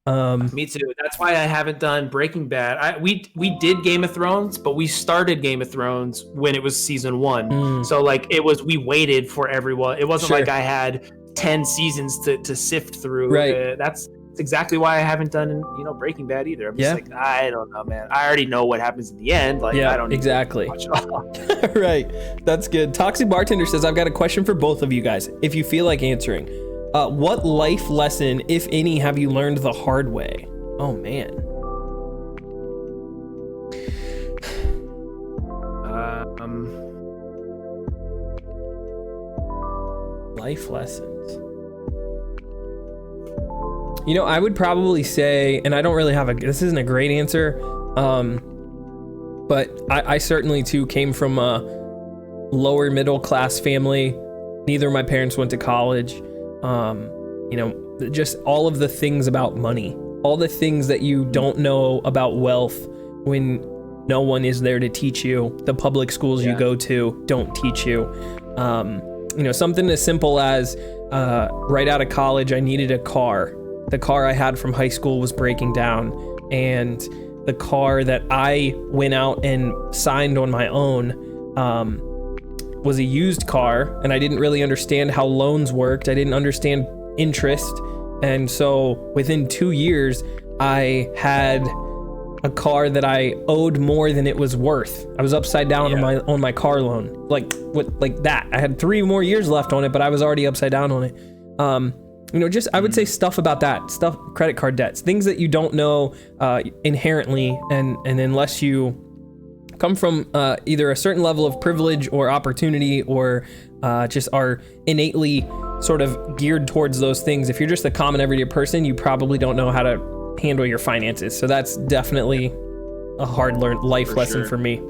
Me too. That's why I haven't done Breaking Bad. We did Game of Thrones, but we started Game of Thrones when it was season 1. So like we waited for everyone. It wasn't Sure. like I had 10 seasons to sift through. Right. That's exactly why I haven't done Breaking Bad either. I'm just like, I don't know, man. I already know what happens in the end. Like I don't need exactly. to watch it all. Right. That's good. Toxic Bartender says, I've got a question for both of you guys, if you feel like answering. What life lesson, if any, have you learned the hard way? Oh, man. Life lessons. I would probably say, and I don't really have this isn't a great answer, but I certainly too came from a lower middle class family. Neither of my parents went to college. Just all of the things about money, all the things that you don't know about wealth when no one is there to teach you. The public schools you go to don't teach you. Something as simple as right out of college, I needed a car. The car I had from high school was breaking down, and the car that I went out and signed on my own was a used car, and I didn't really understand how loans worked. I didn't understand interest, and so within 2 years, I had a car that I owed more than it was worth. I was upside down on my car loan, like that. I had 3 more years left on it, but I was already upside down on it. just I would say stuff about that stuff, credit card debts, things that you don't know inherently, and unless you come from either a certain level of privilege or opportunity, or just are innately sort of geared towards those things. If you're just a common everyday person, you probably don't know how to handle your finances. So that's definitely a hard life lesson for me.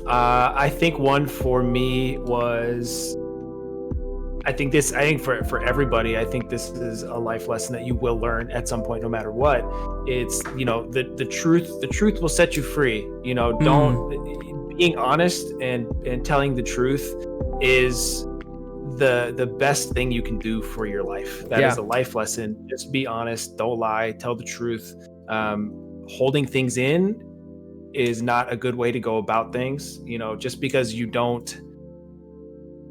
I think one for me was, I think for everybody, I think this is a life lesson that you will learn at some point, no matter what. It's, the truth will set you free. Being honest and telling the truth is the best thing you can do for your life. That is a life lesson. Just be honest, don't lie, tell the truth. Holding things in is not a good way to go about things. Just because you don't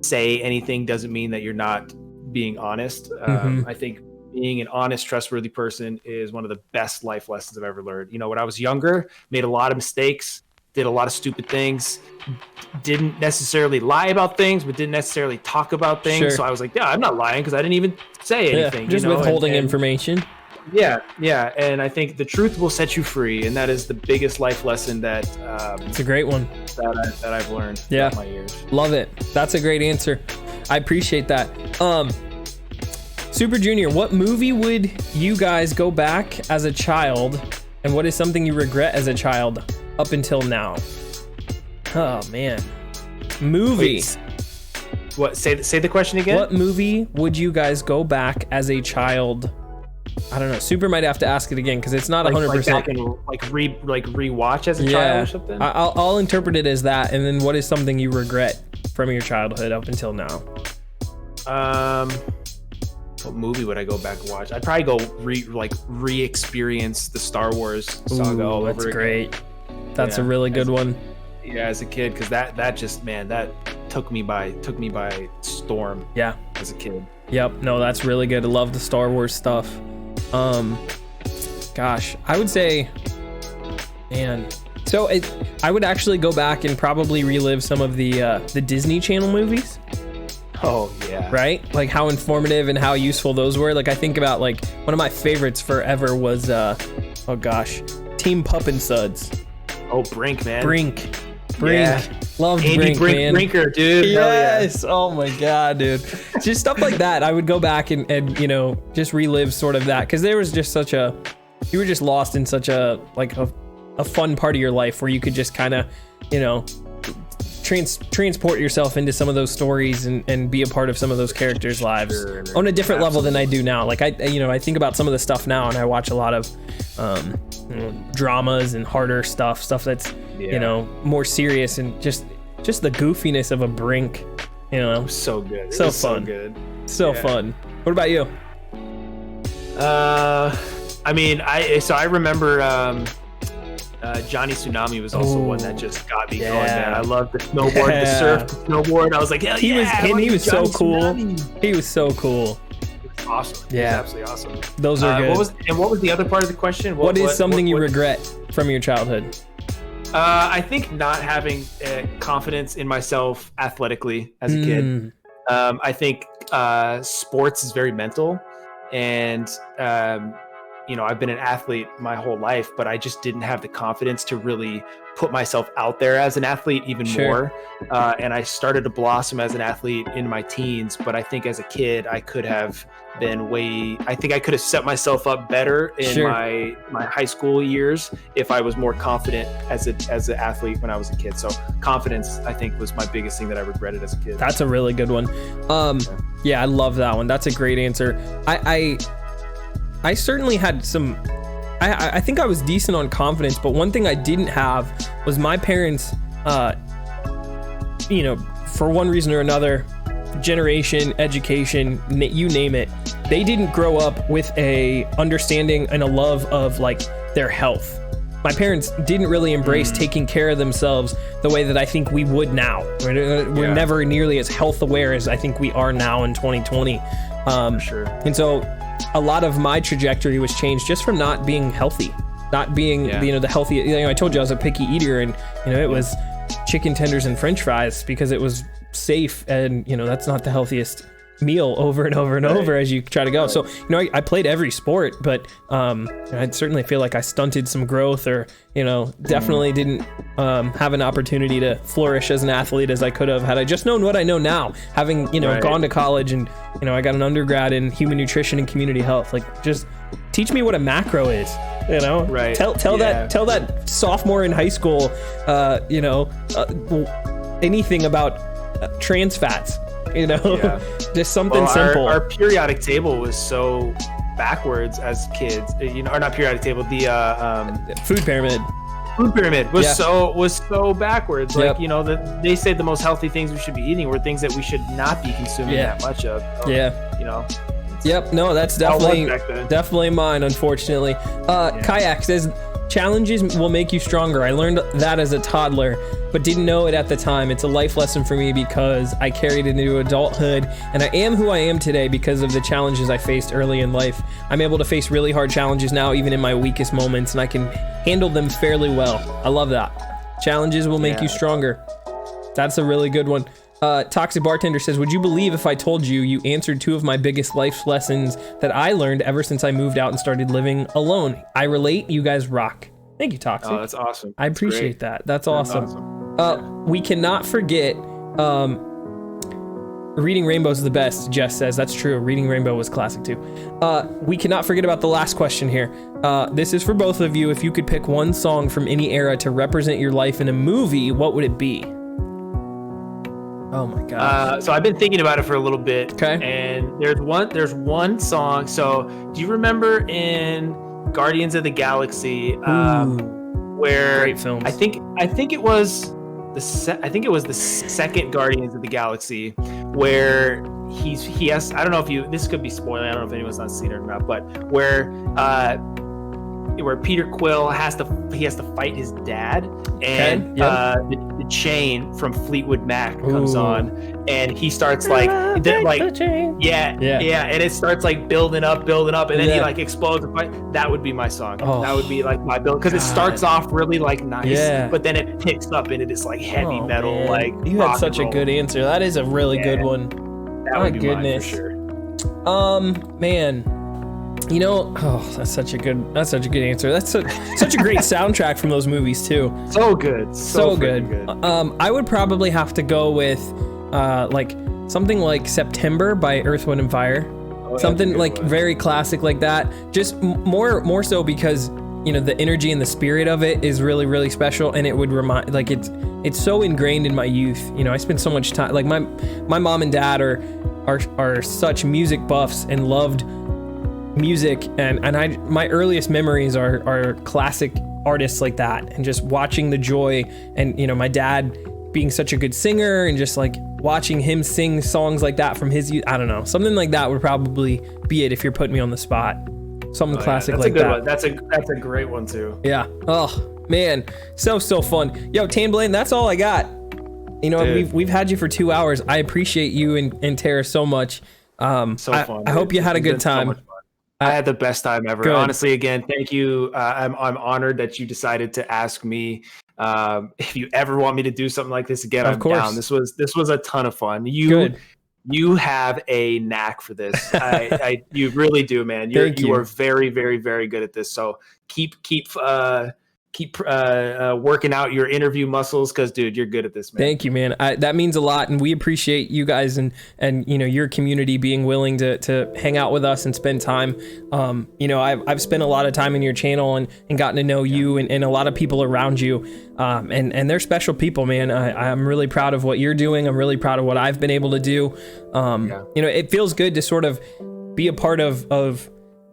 say anything doesn't mean that you're not being honest. I think being an honest, trustworthy person is one of the best life lessons I've ever learned. When I was younger, made a lot of mistakes, did a lot of stupid things, didn't necessarily lie about things, but didn't necessarily talk about things. Sure. So I was like, I'm not lying because I didn't even say anything. Just withholding information. Yeah. And I think the truth will set you free, and that is the biggest life lesson that it's a great one that I've learned throughout my years. Love it. That's a great answer. I appreciate that. Super Junior, what movie would you guys go back as a child, and what is something you regret as a child up until now? Oh man, movie. Wait, what? Say the question again. What movie would you guys go back as a child? I don't know. Super might have to ask it again because it's not 100%. Like rewatch as a child or something. I'll interpret it as that. And then, what is something you regret from your childhood up until now? What movie would I go back and watch? I'd probably go re-experience the Star Wars saga all over again. That's great. That's a really good one. Yeah, as a kid, because that just, man, that took me by storm. Yeah, as a kid. Yep. No, that's really good. I love the Star Wars stuff. Gosh, I would say, man. So I would actually go back and probably relive some of the Disney Channel movies. Oh yeah. Right? Like how informative and how useful those were. Like I think about one of my favorites forever was Team Pup and Suds. Oh, Brink, man. Brink. Yeah. Loved Andy Brink, man. Brinker, dude. Yes. Oh my God, dude. Just stuff like that. I would go back and just relive sort of that, because there was just you were just lost in such a fun part of your life where you could just kind of, transport yourself into some of those stories and be a part of some of those characters' lives on a different level than I do now. Like I think about some of the stuff now, and I watch a lot of dramas and harder stuff that's more serious, and just the goofiness of a Brink, so good, so fun, so fun. What about you? I remember Johnny Tsunami was also one that just got me going, man. I loved the snowboard, the surf, the snowboard. I was like, hell yeah. He was so cool. Tsunami. He was so cool. It was awesome. Yeah. It was absolutely awesome. Those are good. What was the other part of the question? What is something you regret from your childhood? I think not having confidence in myself athletically as a kid. I think sports is very mental, and I've been an athlete my whole life, but I just didn't have the confidence to really put myself out there as an athlete even more. And I started to blossom as an athlete in my teens, but I think as a kid, I could have been I think I could have set myself up better in my high school years if I was more confident as an athlete when I was a kid. So confidence, I think, was my biggest thing that I regretted as a kid. That's a really good one. Yeah, I love that one. That's a great answer. I certainly had some, I think I was decent on confidence, but one thing I didn't have was my parents, for one reason or another, generation, education, you name it, they didn't grow up with a understanding and a love of their health. My parents didn't really embrace taking care of themselves the way that I think we would now. We're never nearly as health aware as I think we are now in 2020. And so a lot of my trajectory was changed just from not being healthy, not being, the healthy. I told you I was a picky eater, and it was chicken tenders and French fries because it was safe, and that's not the healthiest meal over and over and over as you try to go. So, you know, I played every sport, but I certainly feel like I stunted some growth, or, you know, definitely didn't have an opportunity to flourish as an athlete as I could have had I just known what I know now, having, you know, gone to college, and, you know, I got an undergrad in human nutrition and community health. Like, just teach me what a macro is, you know? Right. Tell that sophomore in high school, you know, anything about trans fats, you know, just something simple. Our periodic table was so backwards as kids, you know, or not periodic table, the food pyramid. Food pyramid was so backwards. Like, you know, they say the most healthy things we should be eating were things that we should not be consuming that much of. So, you know. Yep. No, that's definitely mine, unfortunately. Kayak says, challenges will make you stronger. I learned that as a toddler, but didn't know it at the time. It's a life lesson for me because I carried it into adulthood, and I am who I am today because of the challenges I faced early in life. I'm able to face really hard challenges now, even in my weakest moments, and I can handle them fairly well. I love that. Challenges will make you stronger. That's a really good one. Toxic Bartender says, would you believe if I told you you answered two of my biggest life lessons that I learned ever since I moved out and started living alone? I relate. You guys rock. Thank you, Toxic. Oh, that's awesome. I appreciate that. That's awesome. We cannot forget, Reading Rainbow is the best, Jess says. That's true. Reading Rainbow was classic too. We cannot forget about the last question here. This is for both of you. If you could pick one song from any era to represent your life in a movie, what would it be? Oh my god. So I've been thinking about it for a little bit. Okay. And there's one song. So do you remember in Guardians of the Galaxy, where great films. I think it was the second Guardians of the Galaxy, where he has, I don't know if this could be spoiling, I don't know if anyone's not seen it or not, but where Peter Quill has to fight his dad, and the chain from Fleetwood Mac comes on, and he starts and it starts like building up, and then he like explodes the fight. That would be my song. That would be like my build, because it starts off really like nice, but then it picks up into this like heavy metal, man. Like you had such a good answer. That is a really good one. That would be mine for sure. Man. You know, that's such a good answer. That's such a great soundtrack from those movies too. So good. So good. I would probably have to go with like something like September by Earth, Wind and Fire. Something like very classic like that. Just more so because, you know, the energy and the spirit of it is really, really special, and it would remind, like, it's so ingrained in my youth. You know, I spent so much time, like my mom and dad are such music buffs and loved music, and my earliest memories are classic artists like that, and just watching the joy, and, you know, my dad being such a good singer, and just like watching him sing songs like that from his youth. I don't know, something like that would probably be it if you're putting me on the spot. Something classic like that. That's a great one too. Yeah. Oh man, so fun. Yo, Tan Blaine, that's all I got. You know, we've had you for 2 hours. I appreciate you and Tara so much. So fun. I hope you had a good time. So I had the best time ever. Good. Honestly, again, thank you. I'm honored that you decided to ask me. If you ever want me to do something like this again, I'm down. This was a ton of fun. You have a knack for this. You really do, man. You are very, very, very good at this. So keep working out your interview muscles, because dude, you're good at this, man. Thank you, man. That means a lot, and we appreciate you guys and you know, your community being willing to hang out with us and spend time. You know, I've spent a lot of time in your channel and gotten to know you and a lot of people around you, and they're special people, man. I'm really proud of what you're doing. I'm really proud of what I've been able to do. You know, it feels good to sort of be a part of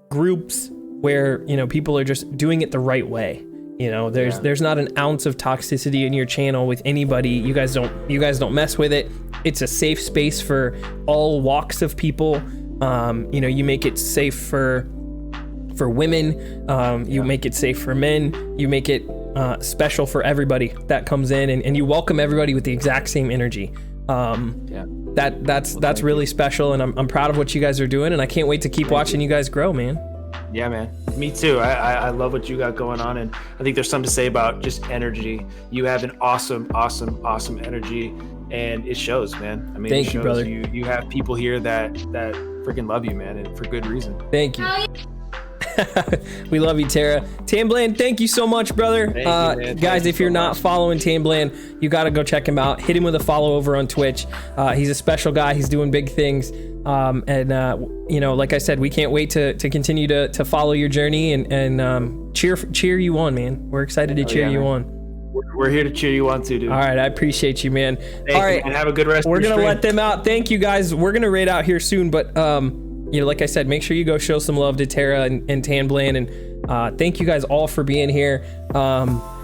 groups where, you know, people are just doing it the right way. You know, there's not an ounce of toxicity in your channel with anybody. You guys don't mess with it. It's a safe space for all walks of people. You know, you make it safe for women. You make it safe for men. You make it special for everybody that comes in, and you welcome everybody with the exact same energy. That's really special, and I'm proud of what you guys are doing, and I can't wait to keep watching you guys grow, man. Yeah, man. Me too. I love what you got going on, and I think there's something to say about just energy. You have an awesome energy, and it shows, man. I mean, Thank it shows. you, brother. You have people here that freaking love you, man, and for good reason. Thank you. We love you, Tara. Tamblan, thank you so much, brother. Thank you, man. Guys, Thank if you you're so not much. following Tamblan, you got to go check him out. Hit him with a follow over on Twitch. He's a special guy. He's doing big things. You know, like I said, we can't wait to continue to follow your journey and cheer you on, man. We're excited to cheer yeah, you man. on. We're here to cheer you on too, dude. All right, I appreciate you, man. Thank All you, right, man. Have a good rest. we're of your gonna stream. let them out. Thank you, guys. We're gonna raid out here soon, but you know, like I said, make sure you go show some love to Tara and Tamblan, and thank you guys all for being here.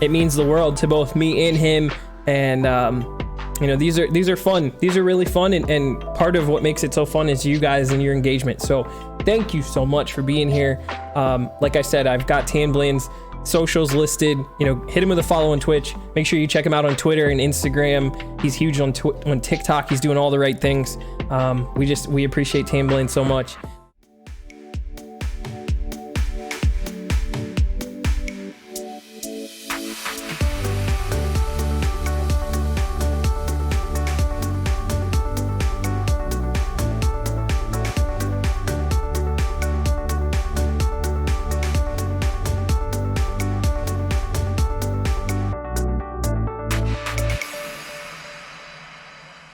It means the world to both me and him, and you know, these are fun. These are really fun, and part of what makes it so fun is you guys and your engagement. So thank you so much for being here. Like I said, I've got Tamblan's socials listed. You know, hit him with a follow on Twitch. Make sure you check him out on Twitter and Instagram. He's huge on TikTok. He's doing all the right things. We appreciate Tamblan so much.